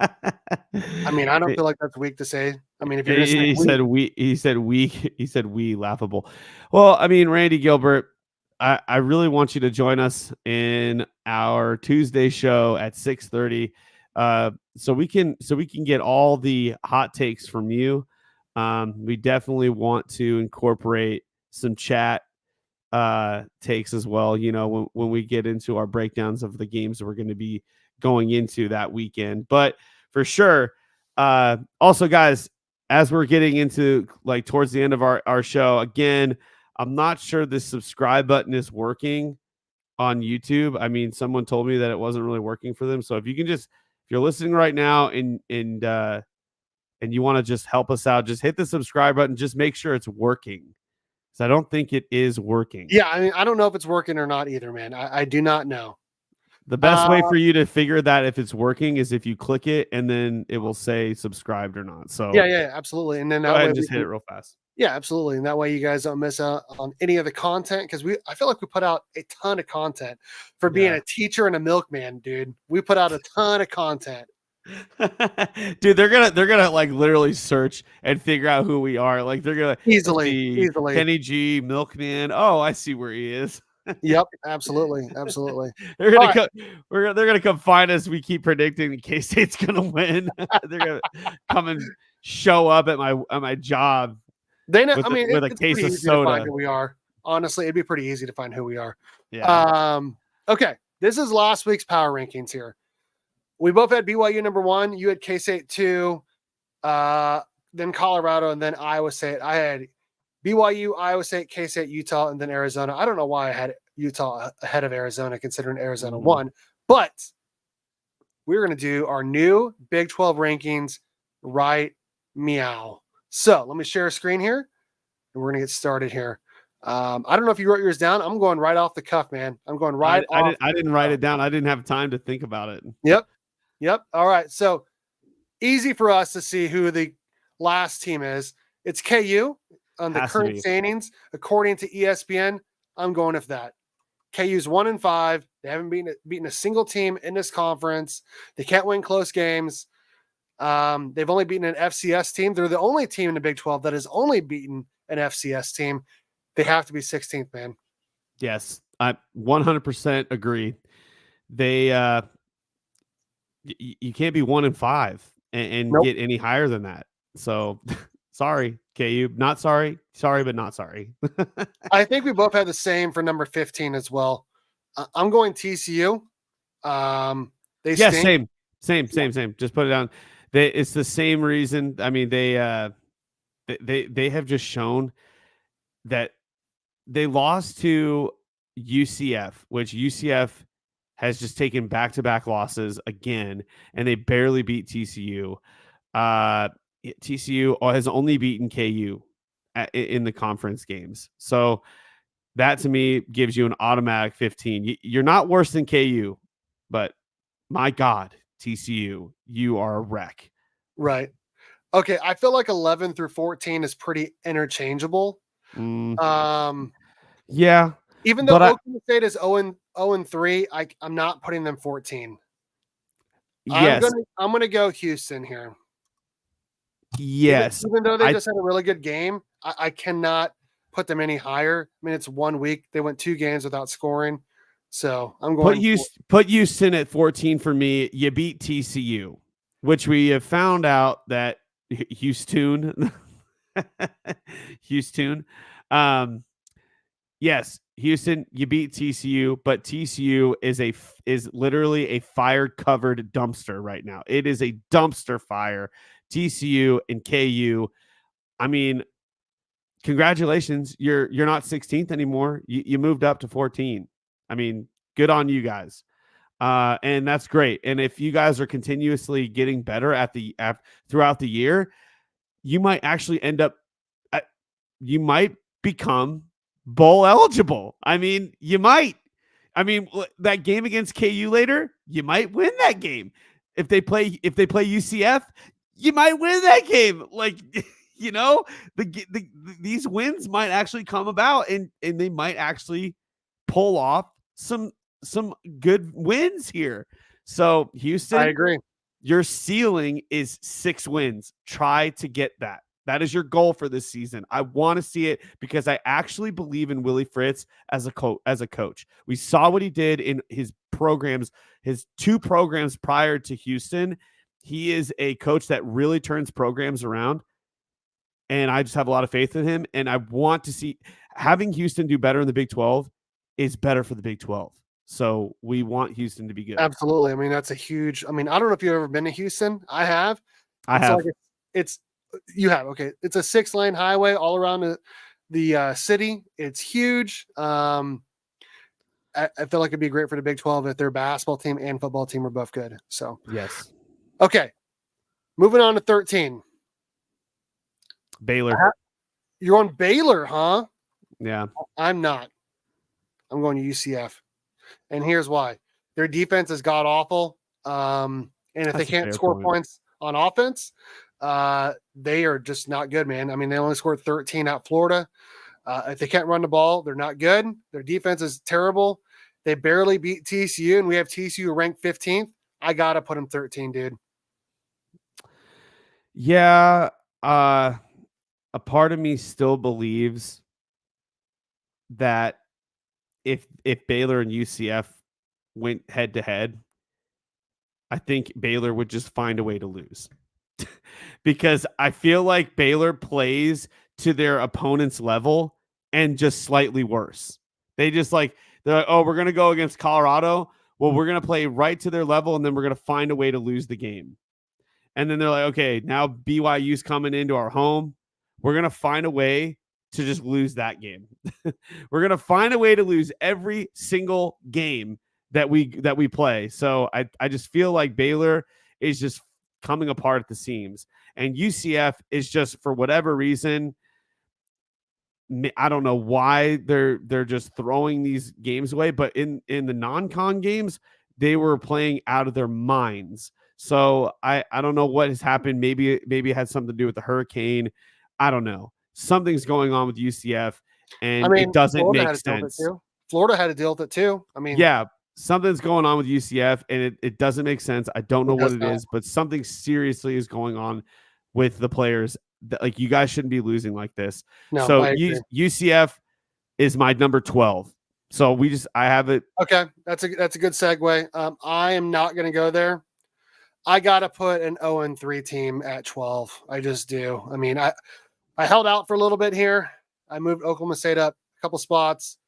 I mean, I don't feel like that's weak to say. I mean, if you're he said weak, he said we laughable. Well, I mean, Randy Gilbert, I really want you to join us in our Tuesday show at 6:30, so we can get all the hot takes from you. We definitely want to incorporate some chat takes as well. You know, when we get into our breakdowns of the games that we're going to be going into that weekend, but for sure. Also, guys, as we're getting into like towards the end of our show, again, I'm not sure the subscribe button is working on YouTube. I mean, someone told me that it wasn't really working for them. So if you can if you're listening right now and you want to just help us out, just hit the subscribe button. Just make sure it's working. Because I don't think it is working. Yeah, I mean, I don't know if it's working or not either, man. I do not know. The best way for you to figure that if it's working is if you click it and then it will say subscribed or not. So yeah, absolutely. And then go ahead and just hit it real fast. Yeah, absolutely. And that way you guys don't miss out on any of the content because I feel like we put out a ton of content for being a teacher and a milkman, dude. We put out a ton of content. Dude, they're gonna like literally search and figure out who we are. Like they're gonna easily Kenny G, milkman. Oh, I see where he is. Yep, absolutely. They're gonna come find us. We keep predicting K-State's gonna win. They're gonna come and show up at my job. They know. With a case of soda. To find who we are. Honestly, it'd be pretty easy to find who we are. Yeah. Okay. This is last week's power rankings here. We both had BYU number 1. You had K-State 2, then Colorado, and then Iowa State. I had BYU, Iowa State, K-State, Utah, and then Arizona. I don't know why I had Utah ahead of Arizona, considering Arizona won. But we're going to do our new Big 12 rankings right meow. So let me share a screen here, and we're going to get started here. I don't know if you wrote yours down. I'm going right off the cuff, man. I'm going right off. I didn't write it down. I didn't have time to think about it. Yep. All right. So easy for us to see who the last team is. It's KU on the current standings. According to ESPN, I'm going with that. KU's 1-5. They haven't beaten a single team in this conference. They can't win close games. They've only beaten an FCS team. They're the only team in the Big 12 that has only beaten an FCS team. They have to be 16th, man. Yes, I 100% agree. They you can't be 1-5 and get any higher than that. So sorry, KU. Not sorry. Sorry, but not sorry. I think we both had the same for number 15 as well. I'm going TCU. Same. Just put it down. It's the same reason. I mean, they have just shown that they lost to UCF, which UCF has just taken back-to-back losses again, and they barely beat TCU. TCU has only beaten KU in the conference games. So that to me gives you an automatic 15. You're not worse than KU, but my God, TCU, you are a wreck. Right. Okay, I feel like 11 through 14 is pretty interchangeable. Mm, Um, yeah, even though but Oklahoma State is 0-3, I'm not putting them 14. yes, I'm gonna go Houston here. Even yes, even though they I just had a really good game, I cannot put them any higher. I mean, it's 1 week. They went 2 games without scoring. So I'm going put Houston at 14 for me. You beat TCU, which we have found out that Houston, Houston, um, yes, Houston, you beat TCU, but TCU is literally a fire covered dumpster right now. It is a dumpster fire. TCU and KU. I mean, congratulations, you're not 16th anymore. You moved up to 14. I mean, good on you guys. And that's great. And if you guys are continuously getting better throughout the year, you might actually end up you might become bowl eligible. I mean, you might. I mean, that game against KU later, you might win that game. If they play UCF, you might win that game. Like, you know, these wins might actually come about, and they might actually pull off some good wins here. So I Houston, agree. your ceiling is 6 wins. Try to get that. That is your goal for this season. I want to see it because I actually believe in Willie Fritz as a coach. We saw what he did in his programs, his 2 programs prior to Houston. He is a coach that really turns programs around, and I just have a lot of faith in him. And I want to see having Houston do better in the Big 12 is better for the Big 12. So we want Houston to be good. Absolutely. I mean, that's a huge. I mean, I don't know if you've ever been to Houston. I have. I It's have. like it's you have. Okay, it's a 6-lane highway all around the city. It's huge. I feel like it'd be great for the Big 12 if their basketball team and football team are both good. So Yes. okay, moving on to 13. Baylor. You're on Baylor, huh? Yeah. I'm not. I'm going to UCF, and here's why: their defense is god awful. And if they That's a can't fair score point. points on offense, they are just not good, man. I mean, they only scored 13 at Florida. If they can't run the ball, they're not good. Their defense is terrible. They barely beat TCU, and we have TCU ranked 15th. I gotta put them 13, dude. Yeah. A part of me still believes that if Baylor and UCF went head to head, I think Baylor would just find a way to lose. Because I feel like Baylor plays to their opponent's level and just slightly worse. They're like, oh, we're gonna go against Colorado. Well, we're gonna play right to their level, and then we're gonna find a way to lose the game. And then they're like, okay, now BYU's coming into our home. We're gonna find a way to just lose that game. We're gonna find a way to lose every single game that we play. So I just feel like Baylor is just coming apart at the seams, and UCF is just, for whatever reason, I don't know why they're just throwing these games away, but in the non-con games, they were playing out of their minds. So I don't know what has happened. Maybe it had something to do with the hurricane. I don't know. Something's going on with UCF, I and it mean, doesn't Florida make had to deal with it sense. too. Florida had to deal with it too. I mean, Yeah, something's going on with UCF, and it doesn't make sense. I don't know it what does it not. is, but something seriously is going on with the players. Like, you guys shouldn't be losing like this. No, So I agree. UCF is my number 12. So I have it. Okay, that's a good segue. I am not going to go there. I got to put an 0-3 team at 12. I just do. I mean, I held out for a little bit here. I moved Oklahoma State up a couple spots.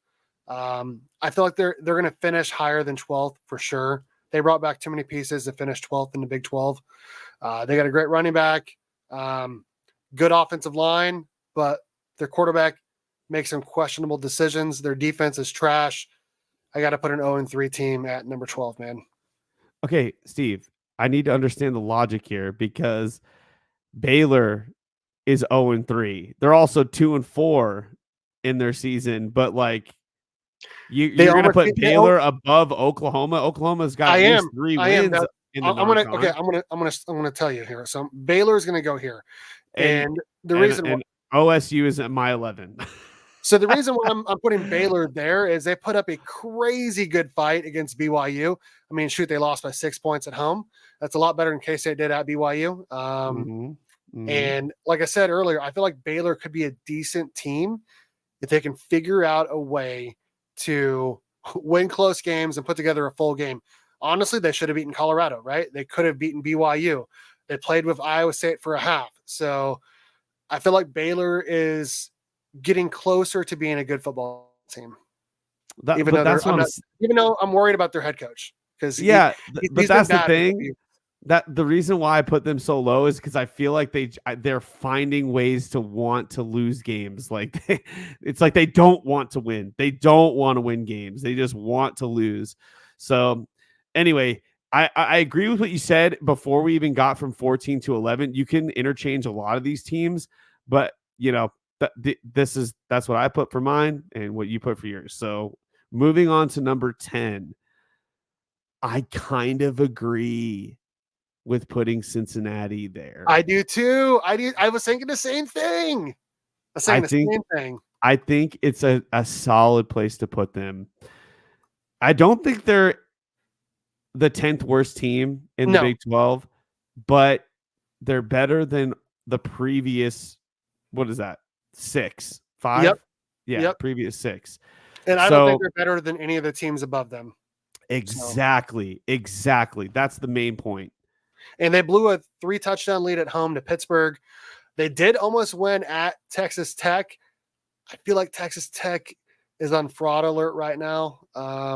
I feel like they're going to finish higher than 12th for sure. They brought back too many pieces to finish 12th in the Big 12. They got a great running back, good offensive line, but their quarterback makes some questionable decisions. Their defense is trash. I got to put an 0-3 team at number 12, man. Okay, Steve, I need to understand the logic here, because Baylor is 0-3. They're also 2-4 in their season, but like, They You're going to almost put beat. Baylor above Oklahoma. Oklahoma's got I at least am. 3 I am. wins That in the I'm gonna. Okay. non-con. I'm gonna tell you here. So Baylor's gonna go here, And and the and reason why. and OSU is at my 11. So the reason why I'm putting Baylor there is they put up a crazy good fight against BYU. I mean, shoot, they lost by 6 points at home. That's a lot better than K-State did at BYU. Mhm. Mhm. And like I said earlier, I feel like Baylor could be a decent team if they can figure out a way to win close games and put together a full game. Honestly, they should have beaten Colorado, right? They could have beaten BYU. They played with Iowa State for a half. So I feel like Baylor is getting closer to being a good football team. That Even but though that's what I'm I'm not, even though I'm worried about their head coach because Yeah, but he's been that's the bad for a thing. few. That the reason why I put them so low is because I feel like they're finding ways to want to lose games. Like it's like they don't want to win. They don't want to win games. They just want to lose. So anyway, I agree with what you said before we even got from 14 to 11. You can interchange a lot of these teams, but that's what I put for mine and what you put for yours. So moving on to number 10. I kind of agree with putting Cincinnati there. I do too. I do. I was thinking the same thing. I was I saying the think same thing. I think it's a solid place to put them. I don't think they're the 10th worst team in the No. Big 12, but they're better than the previous, what is that? 6, 5? Yep. Yeah, Yep. previous 6. And I don't think So they're better than any of the teams above them. So, exactly. That's the main point. and they blew a 3-touchdown lead at home to Pittsburgh. They did almost win at Texas Tech. I feel like Texas Tech is on fraud alert right now.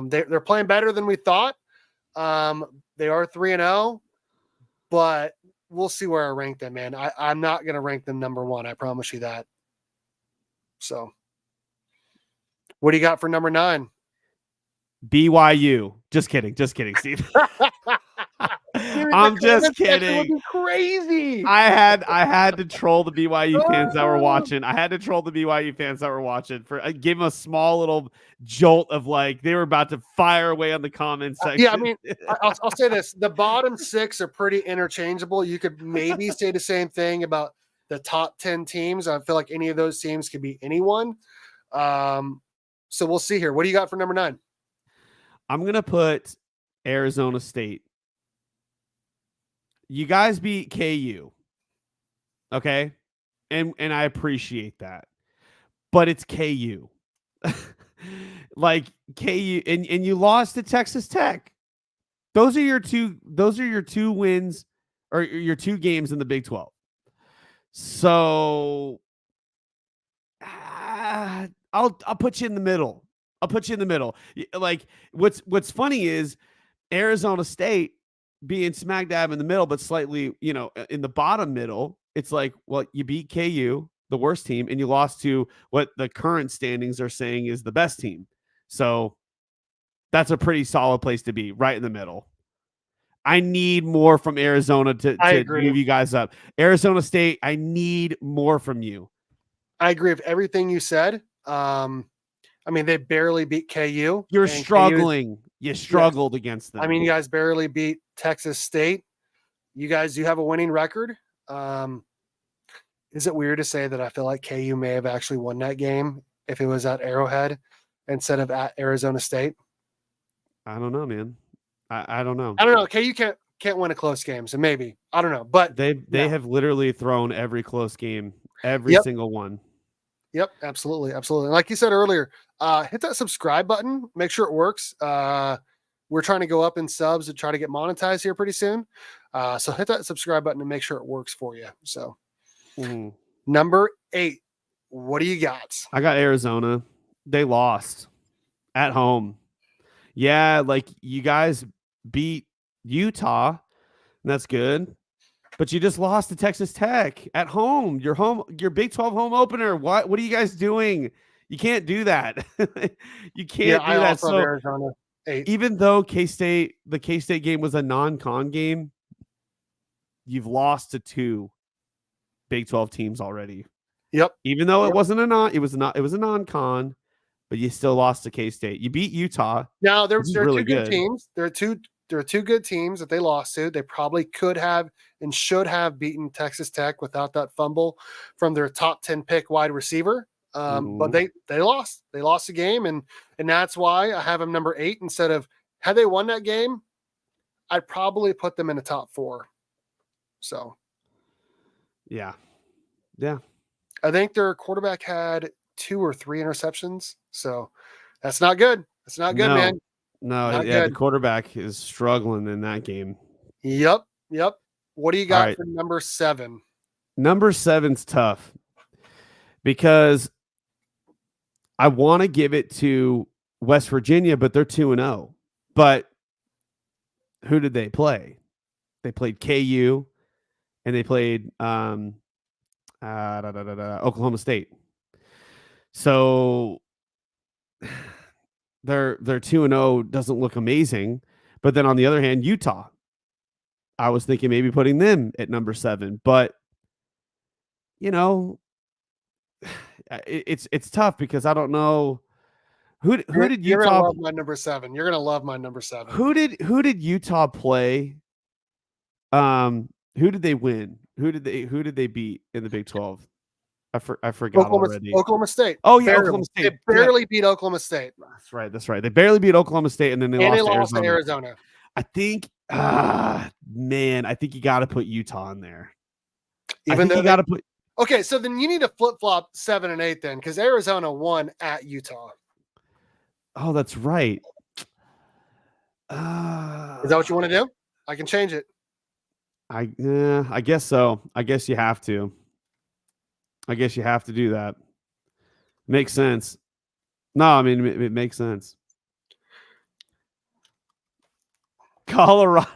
They're playing better than we thought. They are 3-0, but we'll see where I rank them, man. I'm not going to rank them number 1. I promise you that. So, what do you got for number 9? BYU. Just kidding, Steve. Dude, the I'm just comment section would kidding. be crazy. I had to troll the BYU fans that were Oh. watching. I had to troll the BYU fans that were watching for give them a small little jolt of like they were about to fire away on the comment section. Yeah, I mean, I'll say this: the bottom 6 are pretty interchangeable. You could maybe say the same thing about the top 10 teams. I feel like any of those teams could be anyone. So we'll see here. What do you got for number 9? I'm gonna put Arizona State. You guys beat KU, okay, and I appreciate that, but it's KU. Like KU, and you lost to Texas Tech. Those are your two wins or your 2 games in the Big 12. So I'll put you in the middle. Like what's funny is Arizona State being smack dab in the middle, but slightly, in the bottom middle. It's like, well, you beat KU, the worst team, and you lost to what the current standings are saying is the best team. So that's a pretty solid place to be, right in the middle. I need more from Arizona to move you guys up. Arizona State, I need more from you. I agree with everything you said. I mean, they barely beat KU. You're struggling. You struggled against them. I mean, you guys barely beat Texas State. You guys do have a winning record. Is it weird to say that I feel like KU may have actually won that game if it was at Arrowhead instead of at Arizona State? I don't know, man. I don't know. I don't know. KU can't win a close game, so maybe. I don't know. But they have literally thrown every close game, every single one. Yep, absolutely, absolutely. Like you said earlier, hit that subscribe button. Make sure it works. We're trying to go up in subs and try to get monetized here pretty soon. So hit that subscribe button and make sure it works for you. So number 8, what do you got? I got Arizona. They lost at home. Yeah, like you guys beat Utah. And that's good. But you just lost to Texas Tech at home. Your Big 12 home opener. What are you guys doing? You can't do that. You can't do that. So Arizona 8. Even though the K-State game was a non-con game, you've lost to 2 Big 12 teams already. Yep. Even though it wasn't it was a non-con, but you still lost to K-State. You beat Utah. Now there This is are really two good good. teams. There are two good teams that they lost to. They probably could have and should have beaten Texas Tech without that fumble from their top 10 pick wide receiver. But they lost. They lost the game, and that's why I have them number 8 instead of, had they won that game, I'd probably put them in the top 4. So Yeah. I think their quarterback had 2 or 3 interceptions. So that's not good. That's not good, man. No, Not yeah, the good. quarterback is struggling in that game. Yep. What do you All got right. for number 7? Number 7's tough because I want to give it to West Virginia, but they're 2-0. But who did they play? They played KU and they played Oklahoma State. So their 2-0 doesn't look amazing. But then on the other hand, Utah, I was thinking maybe putting them at number 7. But, you know, it's tough because I don't know who did You're gonna Utah love my number 7. You're gonna love my number 7. who did Utah play? Who did they win? Who did they beat in the Big 12? I forgot already. Oklahoma State. Oh yeah, barely. Oklahoma State. They barely beat Oklahoma State. That's right. They barely beat Oklahoma State, and then they lost to Arizona. I think, man, I think you got to put Utah in there. Even though you got to put. Okay, so then you need to flip flop 7 and 8 then, because Arizona won at Utah. Oh, that's right. Is that what you want to do? I can change it. I guess so. I guess you have to. I guess you have to do that. Makes sense. No, I mean it makes sense. Colorado.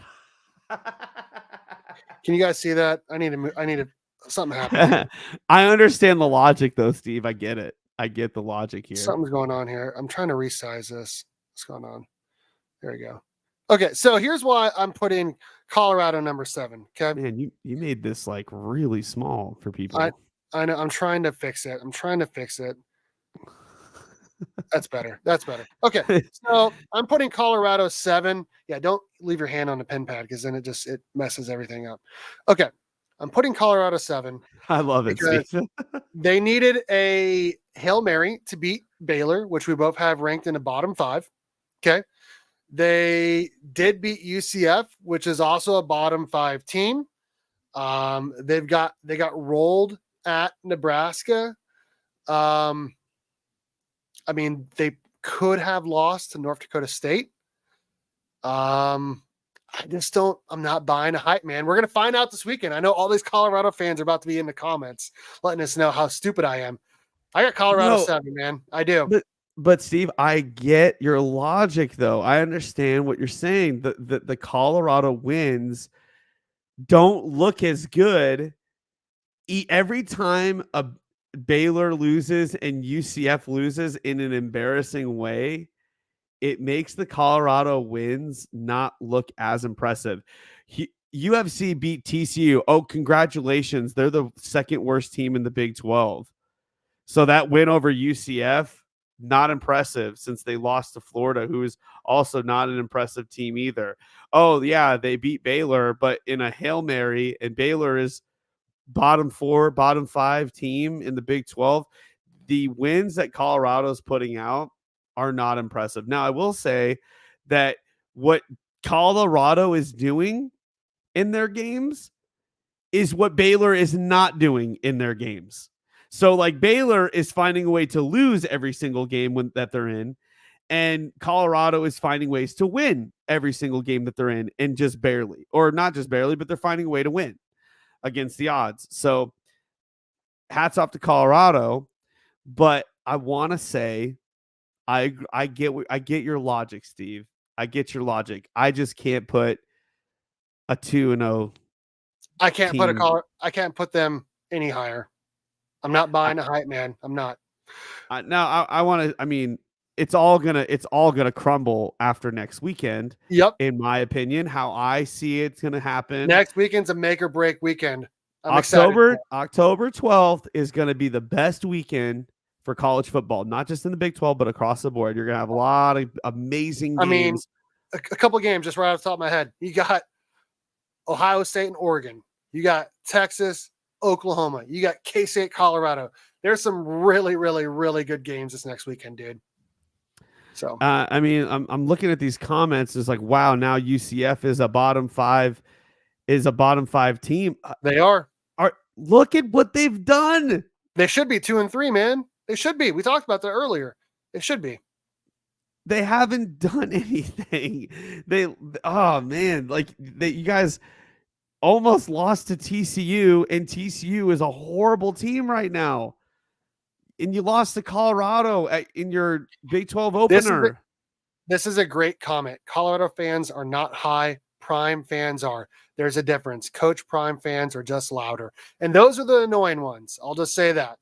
Can you guys see that? I need to something happen. I understand the logic though, Steve. I get it. I get the logic here. Something's going on here. I'm trying to resize this. What's going on? There we go. Okay, so here's why I'm putting Colorado number 7. Okay, man, you made this like really small for people. I know. I'm trying to fix it. That's better. Okay, so I'm putting Colorado 7. Yeah, don't leave your hand on the pen pad because then it messes everything up. Okay, I'm putting Colorado 7. I love it. They needed a Hail Mary to beat Baylor, which we both have ranked in the bottom 5. Okay. They did beat UCF, which is also a bottom 5 team. They got rolled at Nebraska. I mean, they could have lost to North Dakota State. I'm not buying a hype, man. We're going to find out this weekend. I know all these Colorado fans are about to be in the comments letting us know how stupid I am. I got Colorado 7, man. I do. But Steve, I get your logic though. I understand what you're saying. The Colorado wins don't look as good every time a Baylor loses and UCF loses in an embarrassing way. It makes the Colorado wins not look as impressive. UFC beat TCU. Oh, congratulations. They're the second worst team in the Big 12. So that win over UCF, not impressive since they lost to Florida, who is also not an impressive team either. Oh, yeah, they beat Baylor, but in a Hail Mary, and Baylor is bottom 4, bottom 5 team in the Big 12. The wins that Colorado's putting out are not impressive. Now, I will say that what Colorado is doing in their games is what Baylor is not doing in their games. So, like, Baylor is finding a way to lose every single game that they're in, and Colorado is finding ways to win every single game that they're in, and just barely, or not just barely, but they're finding a way to win against the odds. So, hats off to Colorado, but I want to say I get your logic, Steve. I get your logic. I just can't put a 2-0. I can't put them any higher. I'm not buying a hype, man. I'm not. Now I want to. I mean, it's all gonna crumble after next weekend. Yep. In my opinion, how I see it's gonna happen. Next weekend's a make or break weekend. October 12th is gonna be the best weekend for college football, not just in the Big 12, but across the board. You're going to have a lot of amazing I mean, games. a couple games just right off the top of my head. You got Ohio State and Oregon. You got Texas, Oklahoma. You got K-State, Colorado. There's some really, really, really good games this next weekend, dude. So, I mean, I'm looking at these comments. It's like, wow, now UCF is a bottom five team. they are. Look at what they've done. They should be 2-3, man. They should be. We talked about that earlier. They should be. They haven't done anything. Oh man, you guys almost lost to TCU, and TCU is a horrible team right now. And you lost to Colorado in your Big 12 opener. This is a great comment. Colorado fans are not high. Prime fans are. There's a difference. Coach Prime fans are just louder. And those are the annoying ones. I'll just say that.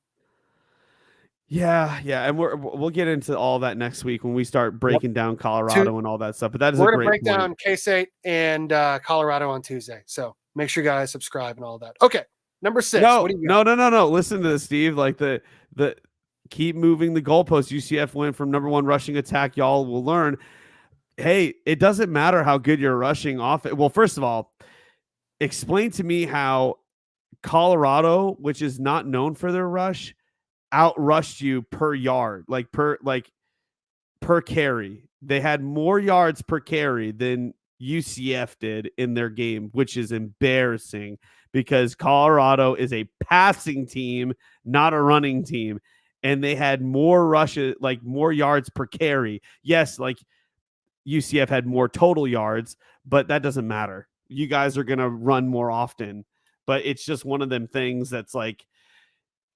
Yeah, and we'll get into all that next week when we start breaking down Colorado and all that stuff. But that is a great point. We're going to break down K-State and Colorado on Tuesday. So make sure you guys subscribe and all that. Okay, number 6. No. Listen to this, Steve. Like the keep moving the goalposts. UCF went from number 1 rushing attack. Y'all will learn. Hey, it doesn't matter how good you're rushing off. Well, first of all, explain to me how Colorado, which is not known for their rush, outrushed you per yard, per carry. They had more yards per carry than UCF did in their game, which is embarrassing because Colorado is a passing team, not a running team. And they had more rushes, more yards per carry. Yes, UCF had more total yards, but that doesn't matter. You guys are going to run more often, but it's just one of them things that's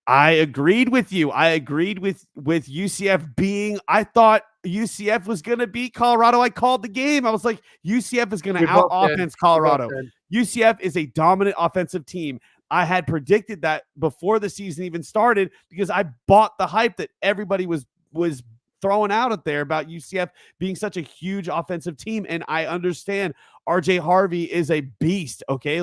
I agreed with you. I agreed with UCF being, I thought UCF was going to beat Colorado. I called the game. I was like, UCF is going to out-offense Colorado. UCF is a dominant offensive team. I had predicted that before the season even started because I bought the hype that everybody was throwing out there about UCF being such a huge offensive team. And I understand RJ Harvey is a beast. Okay.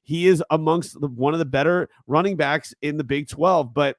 He is amongst one of the better running backs in the Big 12, but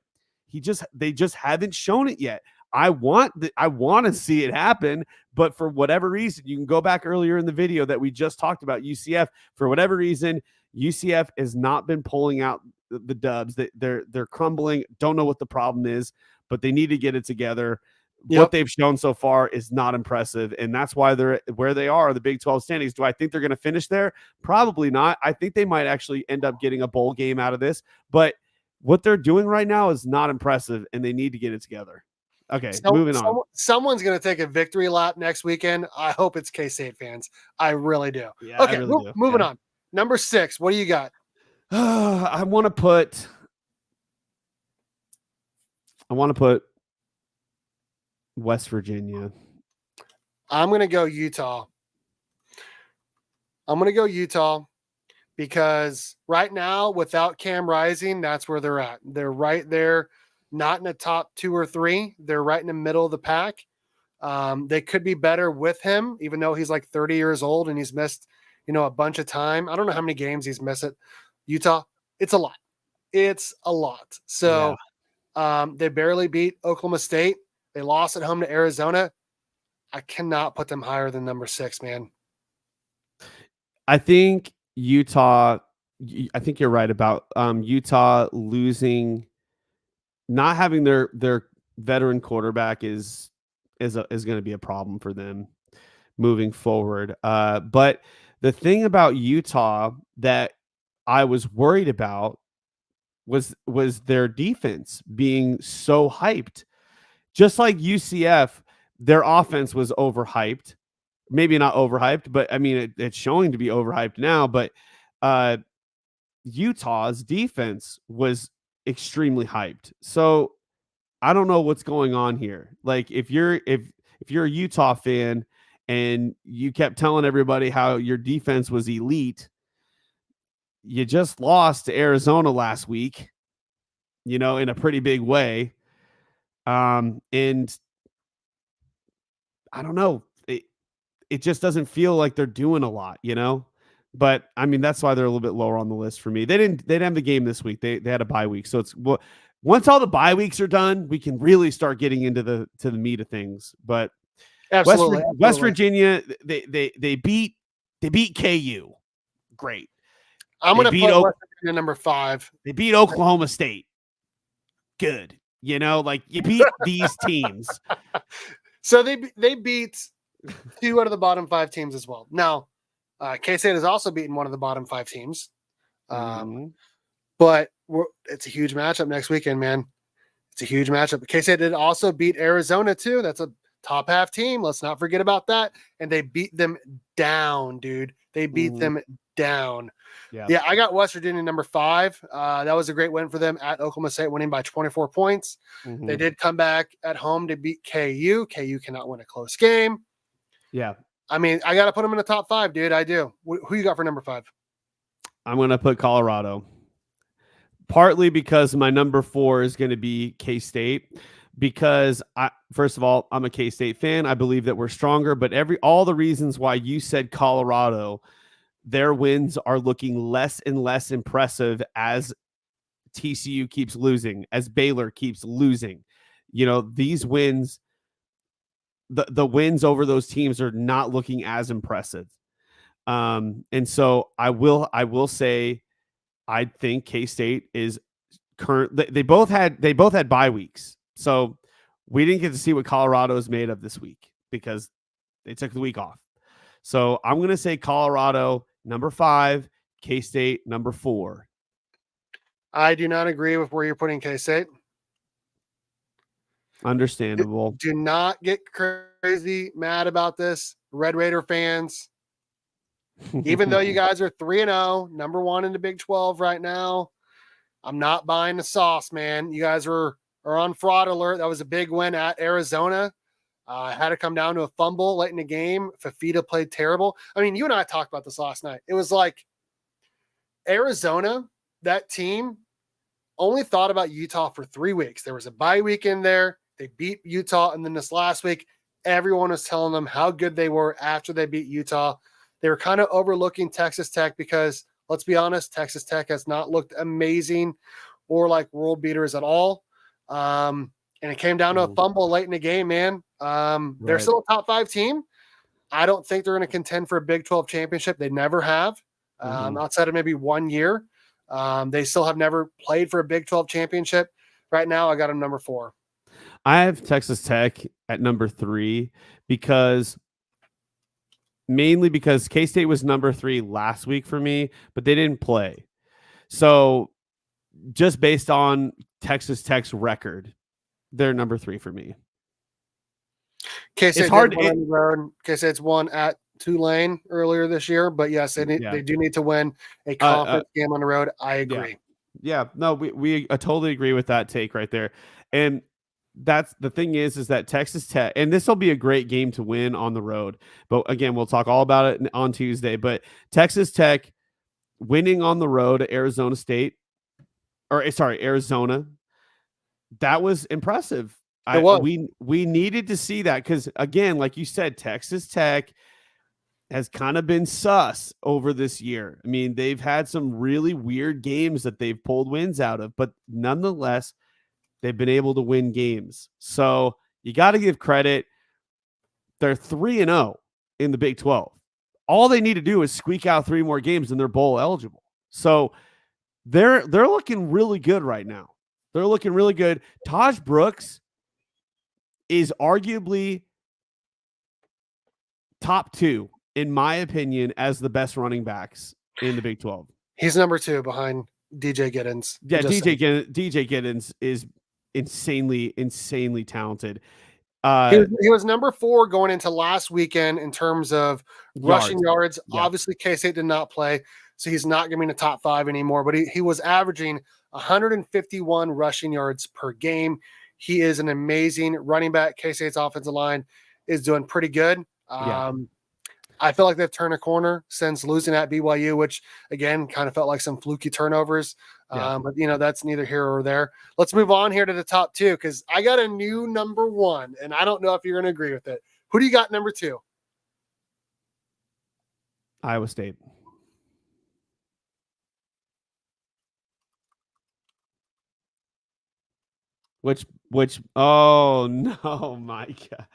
they just haven't shown it yet. I want to see it happen, but for whatever reason, you can go back earlier in the video that we just talked about UCF. For whatever reason, UCF has not been pulling out the dubs. They're crumbling. Don't know what the problem is, but they need to get it together. Yep. What they've shown so far is not impressive, and that's why they're where they are, the Big 12 standings. Do I think they're going to finish there? Probably not. I think they might actually end up getting a bowl game out of this, but what they're doing right now is not impressive, and they need to get it together. Okay, moving on. Someone's going to take a victory lap next weekend. I hope it's K-State fans. I really do. Yeah, okay, really do. Moving on. Number 6, what do you got? I want to put West Virginia. I'm going to go Utah. Because right now, without Cam Rising, that's where they're at. They're right there, not in the top 2 or 3. They're right in the middle of the pack. They could be better with him, even though he's 30 years old and he's missed, a bunch of time. I don't know how many games he's missed at Utah. It's a lot. So they barely beat Oklahoma State. They lost at home to Arizona. I cannot put them higher than number 6, man. I think Utah, I think you're right about Utah losing, not having their veteran quarterback is going to be a problem for them moving forward. But the thing about Utah that I was worried about was their defense being so hyped. Just like UCF, their offense was overhyped. Maybe not overhyped, but I mean, it's showing to be overhyped now. But Utah's defense was extremely hyped. So I don't know what's going on here. If you're a Utah fan and you kept telling everybody how your defense was elite, you just lost to Arizona last week, in a pretty big way. And I don't know, it just doesn't feel like they're doing a lot, but I mean, that's why they're a little bit lower on the list for me. They didn't have the game this week. They had a bye week. So once all the bye weeks are done, we can really start getting into the meat of things. But Absolutely. West Virginia, they beat KU. Great. I'm They going to beat put West Virginia number 5. They beat Oklahoma State. Good. You know, like you beat these teams. So they beat 2 out of the bottom 5 teams as well. Now, K-State has also beaten one of the bottom 5 teams. But it's a huge matchup next weekend, man. It's a huge matchup. K-State did also beat Arizona too. That's a top half team. Let's not forget about that. And they beat them down, dude. They beat them down. Yeah, I got West Virginia number 5. That was a great win for them at Oklahoma State, winning by 24 points. They did come back at home to beat KU. KU cannot win a close game. Yeah. I mean, I got to put them in the top 5, dude. I do. Who you got for number 5? I'm going to put Colorado. Partly because my number 4 is going to be K-State. Because first of all, I'm a K-State fan. I believe that we're stronger, but all the reasons why you said Colorado, their wins are looking less and less impressive as TCU keeps losing, as Baylor keeps losing. You know, these wins, the wins over those teams are not looking as impressive. And so I will say, I think K-State is current. They both had bye weeks. So we didn't get to see what Colorado is made of this week because they took the week off. So I'm going to say Colorado number 5, K-State number 4. I do not agree with where you're putting K-State. Understandable. Do not get crazy mad about this, Red Raider fans. Even though you guys are 3-0, number 1 in the Big 12 right now, I'm not buying the sauce, man. You guys are on fraud alert. That was a big win at Arizona. Had to come down to a fumble late in the game. Fafita played terrible. I mean, you and I talked about this last night. It was like Arizona, that team, only thought about Utah for 3 weeks. There was a bye week in there. They beat Utah. And then this last week, everyone was telling them how good they were after they beat Utah. They were kind of overlooking Texas Tech because, let's be honest, Texas Tech has not looked amazing or like world beaters at all. And it came down to a fumble late in the game, man. They're still a top 5 team. I don't think they're going to contend for a Big 12 championship. They never have, outside of maybe 1 year. They still have never played for a Big 12 championship. Right now, I got them number 4. I have Texas Tech at number 3 mainly because K-State was number 3 last week for me, but they didn't play. So just based on Texas Tech's record, they're number 3 for me. K-State on the road. K-State's won at Tulane earlier this year, but yes, they do need to win a conference game on the road. I agree. Yeah, no, we totally agree with that take right there. And that's the thing is that Texas Tech, and this will be a great game to win on the road. But again, we'll talk all about it on Tuesday. But Texas Tech winning on the road at Arizona, that was impressive. We needed to see that because, again, like you said, Texas Tech has kind of been sus over this year. I mean, they've had some really weird games that they've pulled wins out of, but nonetheless, they've been able to win games. So you got to give credit. They're 3-0 in the Big 12. All they need to do is squeak out 3 more games and they're bowl eligible. So they're looking really good right now. They're looking really good. Taj Brooks is arguably top 2, in my opinion, as the best running backs in the Big 12. He's number 2 behind DJ Giddens. Yeah, DJ Giddens is insanely talented. He was number 4 going into last weekend in terms of rushing yards. Yeah. Obviously, K-State did not play, so he's not going to be in the top 5 anymore, but he was averaging 151 rushing yards per game. He is an amazing running back. K-State's offensive line is doing pretty good. I feel like they've turned a corner since losing at BYU, which, again, kind of felt like some fluky turnovers. But, that's neither here or there. Let's move on here to the top 2 because I got a new number 1, and I don't know if you're going to agree with it. Who do you got number 2? Iowa State. Which oh no, my God.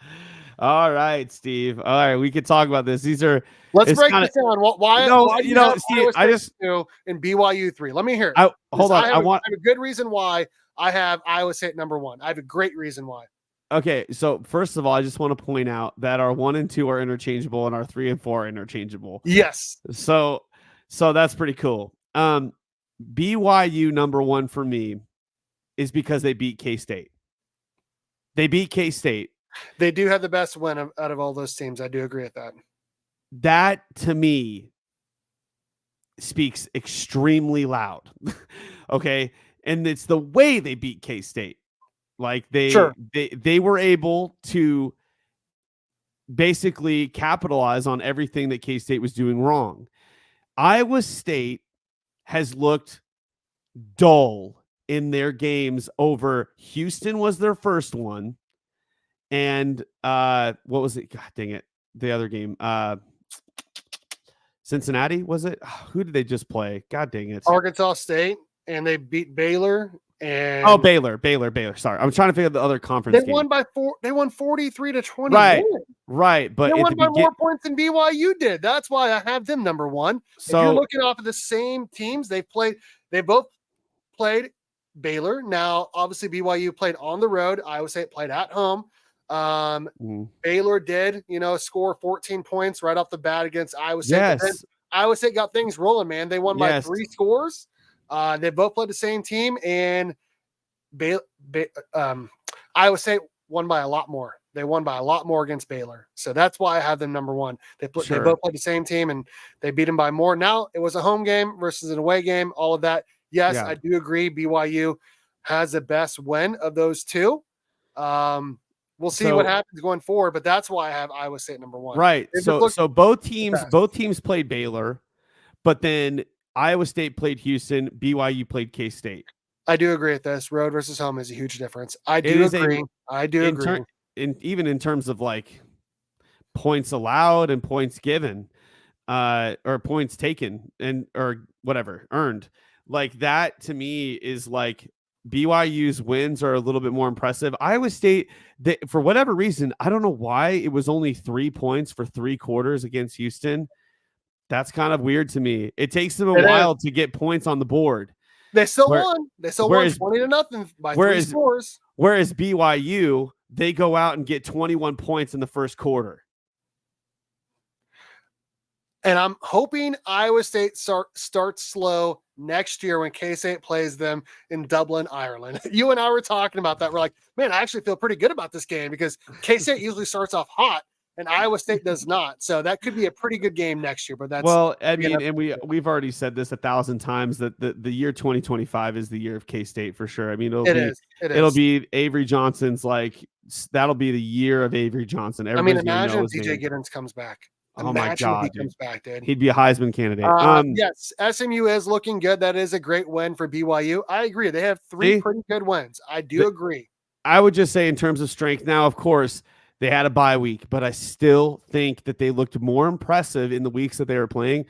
All right, Steve. All right, we could talk about this. Let's It's break kind of this down. Why no, why do you have Steve, Iowa State 2 and BYU 3? Let me hear it. I Because hold on. I want I have a good reason why I have Iowa State number 1. I have a great reason why. okay, so first of all, I just want to point out that our 1 and 2 are interchangeable and our 3 and 4 are interchangeable. Yes. So that's pretty cool. BYU number 1 for me is because they beat K-State. They beat K-State. They do have the best win out of all those teams. I do agree with that. That to me speaks extremely loud. Okay. And it's the way they beat K-State. Like they were able to basically capitalize on everything that K-State was doing wrong. Iowa State has looked dull in their games over Houston was their first one. And what was it? God dang it. The other game. Cincinnati, was it? Who did they just play? God dang it. Arkansas State, and they beat Baylor. And Baylor. Sorry, I'm trying to figure out the other conference. They won by 4. They won 43-20. Right. But they won by more points than BYU did. That's why I have them number 1. So if you're looking off of the same teams they both played Baylor. Now, obviously, BYU played on the road. Iowa State played at home. Baylor did, score 14 points right off the bat against Iowa State. Yes. Iowa State got things rolling, man. They won by 3 scores. They both played the same team, and Iowa State won by a lot more. They won by a lot more against Baylor. So that's why I have them number 1. They both played the same team, and they beat them by more. Now, it was a home game versus an away game, all of that. Yes, I do agree. BYU has the best win of those two. We'll see what happens going forward, but that's why I have Iowa State number 1. Right. So both teams played Baylor, but then Iowa State played Houston, BYU played K-State. I do agree with this. Road versus home is a huge difference. I do agree. Even in terms of like points allowed and points given, or points taken or whatever earned, like that to me is like BYU's wins are a little bit more impressive. Iowa State, for whatever reason, I don't know why it was only 3 points for 3 quarters against Houston. That's kind of weird to me. It takes them a while to get points on the board. They still won. They still won 20-0 by 3 scores. Whereas BYU, they go out and get 21 points in the first quarter. And I'm hoping Iowa State starts slow next year when K-State plays them in Dublin, Ireland. You and I were talking about that. We're like, man, I actually feel pretty good about this game because K-State usually starts off hot and Iowa State does not. So that could be a pretty good game next year. But that's and we've already said this 1,000 times that the year 2025 is the year of K-State for sure. I mean, it'll be Avery Johnson's that'll be the year of Avery Johnson. Imagine if DJ Giddens comes back. Oh my God, he comes back, dude. He'd be a Heisman candidate. Yes, SMU is looking good. That is a great win for BYU. I agree. They have 3 pretty good wins. I do agree. I would just say in terms of strength, now, of course, they had a bye week, but I still think that they looked more impressive in the weeks that they were playing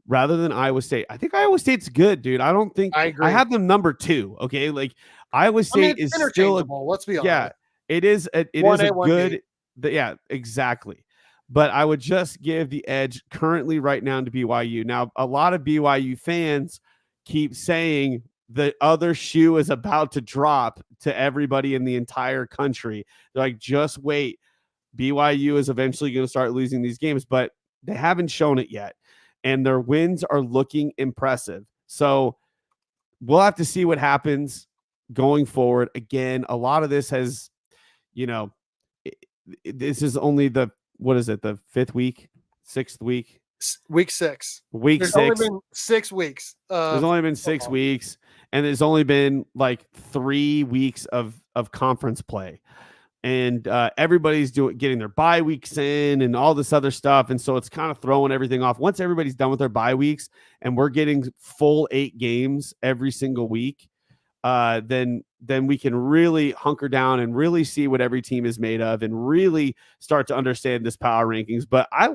rather than Iowa State. I think Iowa State's good, dude. I agree. I have them number 2. Okay. Like Iowa State is still let's be honest. Yeah, it is a good. Yeah, exactly. But I would just give the edge currently right now to BYU. Now, a lot of BYU fans keep saying the other shoe is about to drop to everybody in the entire country. They're like, just wait. BYU is eventually going to start losing these games, but they haven't shown it yet. And their wins are looking impressive. So we'll have to see what happens going forward. Again, a lot of this has, this is only the 5th week, 6th week? Week 6. There's only been 6 weeks. There's only been 6 weeks, and there's only been like 3 weeks of conference play. And everybody's getting their bye weeks in and all this other stuff. And so it's kind of throwing everything off. Once everybody's done with their bye weeks and we're getting full 8 games every single week, then we can really hunker down and really see what every team is made of and really start to understand this power rankings. But I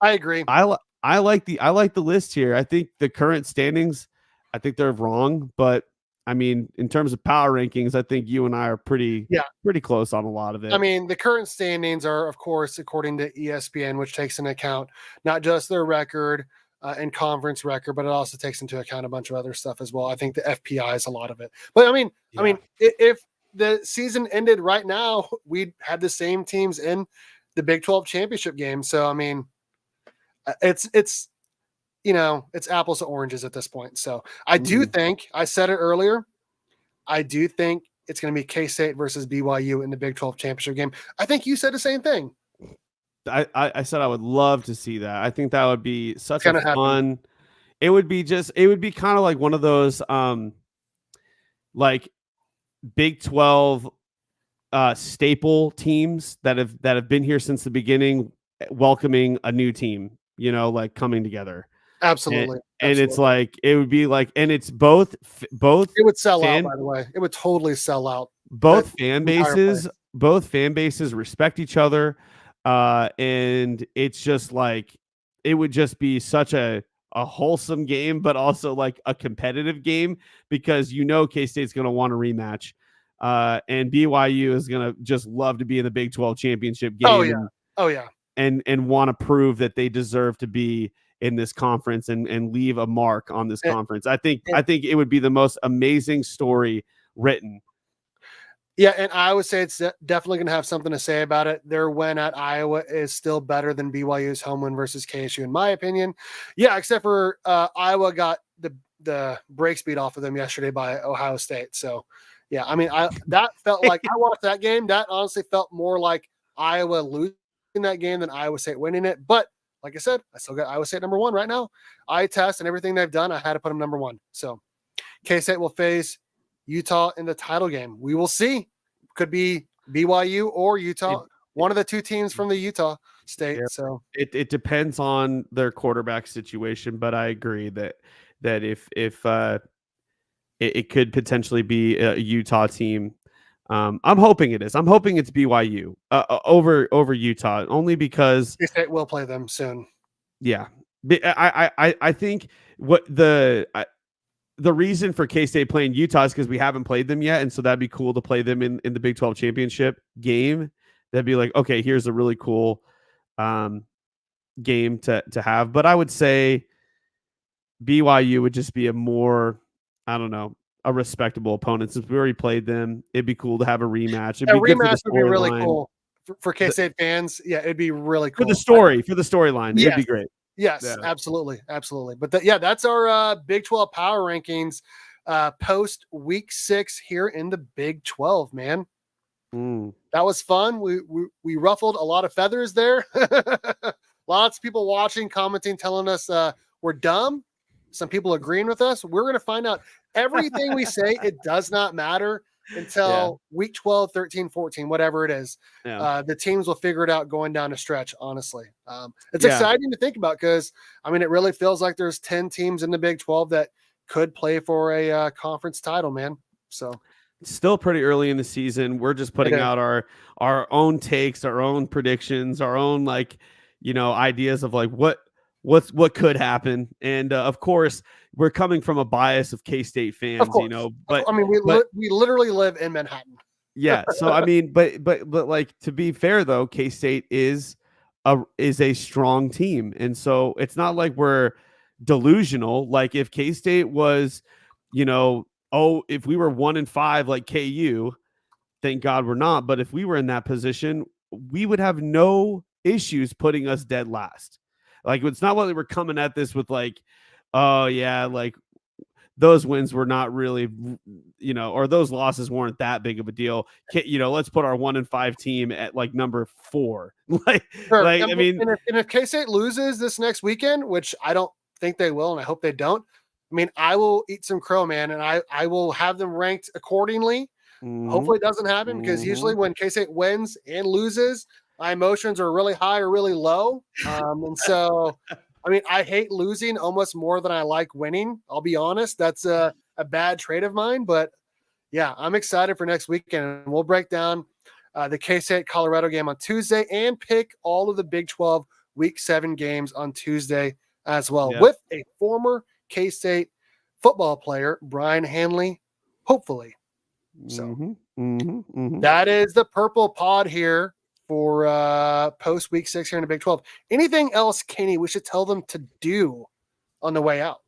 agree. I like the list here. I think the current standings, I think they're wrong, but I mean, in terms of power rankings, I think you and I are pretty close on a lot of I it. mean, the current standings are, of course, according to ESPN, which takes into account not just their record and conference record, but it also takes into account a bunch of other stuff as well. I think the FPI is a lot of it. But I mean, if the season ended right now, we'd have the same teams in the Big 12 championship game. So I mean, it's it's apples to oranges at this point. So I do think, I said it earlier, I do think it's going to be K-State versus BYU in the Big 12 championship game. I think you said the same thing. I said I would love to see that. I think that would be such a Happen. fun. It would be kind of like one of those like Big 12 staple teams that have been here since the beginning, welcoming a new team, like coming together. Absolutely. And it's like, it would be like, and it's both it would sell out, by the way. It would totally sell out. Both fan bases respect each other. And it's just like, it would just be such a wholesome game, but also like a competitive game, because K-State's going to want a rematch. And BYU is going to just love to be in the Big 12 championship game. Oh yeah. And want to prove that they deserve to be in this conference and leave a mark on this conference. I think it would be the most amazing story written. Yeah, and I would say it's definitely going to have something to say about it. Their win at Iowa is still better than BYU's home win versus KSU, in my opinion. Yeah, except for Iowa got the break speed off of them yesterday by Ohio State. So, yeah, I mean, that felt like, I watched that game. That honestly felt more like Iowa losing that game than Iowa State winning it. But like I said, I still got Iowa State number one right now. Eye test and everything they've done, I had to put them number one. So K-State will face Utah in the title game. We will see. Could be BYU or Utah, one of the two teams from the Utah State. So it depends on their quarterback situation, but I agree that if it could potentially be a Utah team. I'm hoping it is. I'm hoping it's BYU over Utah, only because K-State will play them soon. Yeah, I think what the reason for K-State playing Utah is because we haven't played them yet, and so that'd be cool to play them in the Big 12 championship game. That'd be like, okay, here's a really cool game to have. But I would say BYU would just be a more, I don't know, a respectable opponent. Since we already played them, it'd be cool to have a rematch. A rematch would be really cool for K-State fans. Yeah, it'd be really cool. For the storyline, it'd be great. Yes, absolutely. But that's our Big 12 power rankings post week 6 here in the Big 12, man. That was fun. We ruffled a lot of feathers there. Lots of people watching, commenting, telling us we're dumb. Some people agreeing with us. We're going to find out everything we say. It does not matter until week 12, 13, 14, whatever it is. The teams will figure it out going down a stretch, honestly. It's exciting to think about because, I mean, it really feels like there's 10 teams in the Big 12 that could play for a conference title, man. So it's still pretty early in the season. We're just putting out our own takes, our own predictions, our own ideas of like what could happen. And of course, we're coming from a bias of K-State fans, but I mean, we literally live in Manhattan. Yeah. So, I mean, but like, to be fair though, K-State is a strong team. And so it's not like we're delusional. Like if K-State was, if we were 1-5, like KU, thank God we're not. But if we were in that position, we would have no issues putting us dead last. Like, it's not like we're coming at this with like, oh yeah, like those wins were not really, or those losses weren't that big of a deal. Let's put our 1-5 team at like number 4. I mean, and if K-State loses this next weekend, which I don't think they will, and I hope they don't, I mean, I will eat some crow, man, and I will have them ranked accordingly. Hopefully it doesn't happen because usually when K-State wins and loses, my emotions are really high or really low. And so, I mean, I hate losing almost more than I like winning. I'll be honest. That's a bad trait of mine. But, yeah, I'm excited for next weekend. And we'll break down the K-State Colorado game on Tuesday and pick all of the Big 12 Week 7 games on Tuesday as well with a former K-State football player, Brian Hanley, hopefully. So that is the purple pod here for post week 6 here in the Big 12. Anything else, Kenny, we should tell them to do on the way out?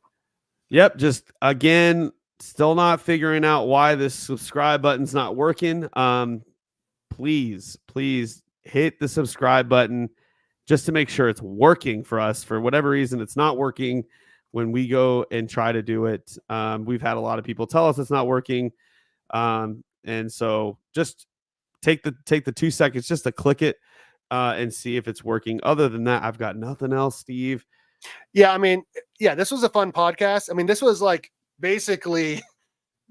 Yep. Just again, still not figuring out why this subscribe button's not working. Please hit the subscribe button just to make sure it's working for us. For whatever reason, it's not working when we go and try to do it. We've had a lot of people tell us it's not working. And so just take the 2 seconds just to click it and see if it's working. Other than that, I've got nothing else, Steve. Yeah, I mean, this was a fun podcast. I mean, this was like basically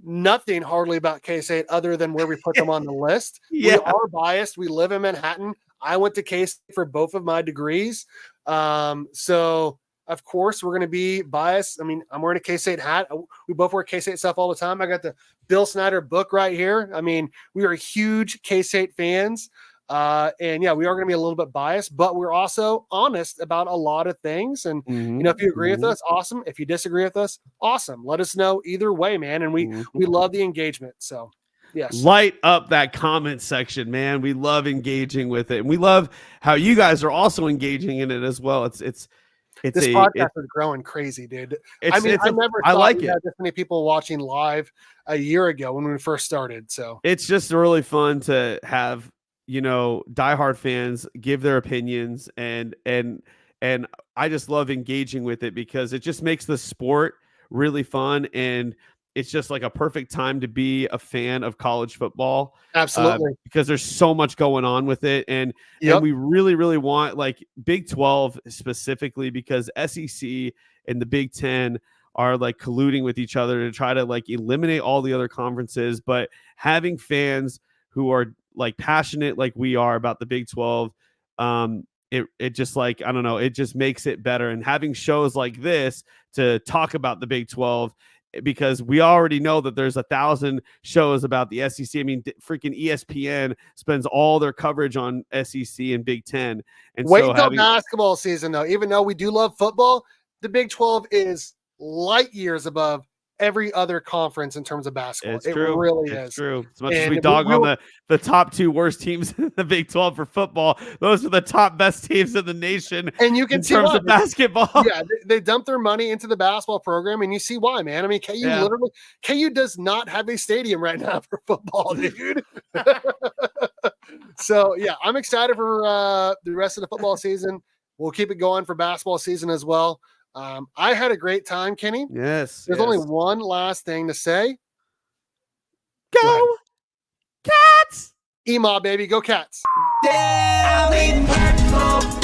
nothing hardly about K-State other than where we put them on the list. We are biased. We live in Manhattan. I went to K-State for both of my degrees. So of course we're going to be biased. I mean, I'm wearing a K-State hat. We both wear K-State stuff all the time. I got the Bill Snyder book right here. I mean, we are huge K-State fans. And yeah, we are going to be a little bit biased, but we're also honest about a lot of things. And if you agree with us, awesome. If you disagree with us, awesome. Let us know either way, man. And we love the engagement. So yes, light up that comment section, man. We love engaging with it, and we love how you guys are also engaging in it as well. This podcast is growing crazy, dude. I never thought we had this many people watching live a year ago when we first started. So it's just really fun to have, diehard fans give their opinions, and I just love engaging with it because it just makes the sport really fun, and it's just like a perfect time to be a fan of college football. Absolutely. Because there's so much going on with it. And we really, really want like Big 12 specifically, because SEC and the Big 10 are like colluding with each other to try to like eliminate all the other conferences. But having fans who are like passionate like we are about the Big 12, it just like, I don't know, it just makes it better. And having shows like this to talk about the Big 12, because we already know that there's 1,000 shows about the SEC. I mean, freaking ESPN spends all their coverage on SEC and Big 10. And wait until basketball season, though. Even though we do love football, the Big 12 is light years above every other conference in terms of basketball. It's true. Really is. It's true. As much as we dog on the top 2 worst teams in the Big 12 for football, those are the top best teams in the nation. And you can see in terms of basketball. Yeah, they dump their money into the basketball program, and you see why, man. I mean, KU does not have a stadium right now for football, dude. So yeah, I'm excited for the rest of the football season. We'll keep it going for basketball season as well. I had a great time, Kenny. Yes. There's only one last thing to say. Go Cats! Ema, baby. Go Cats. Down in Plattsburgh.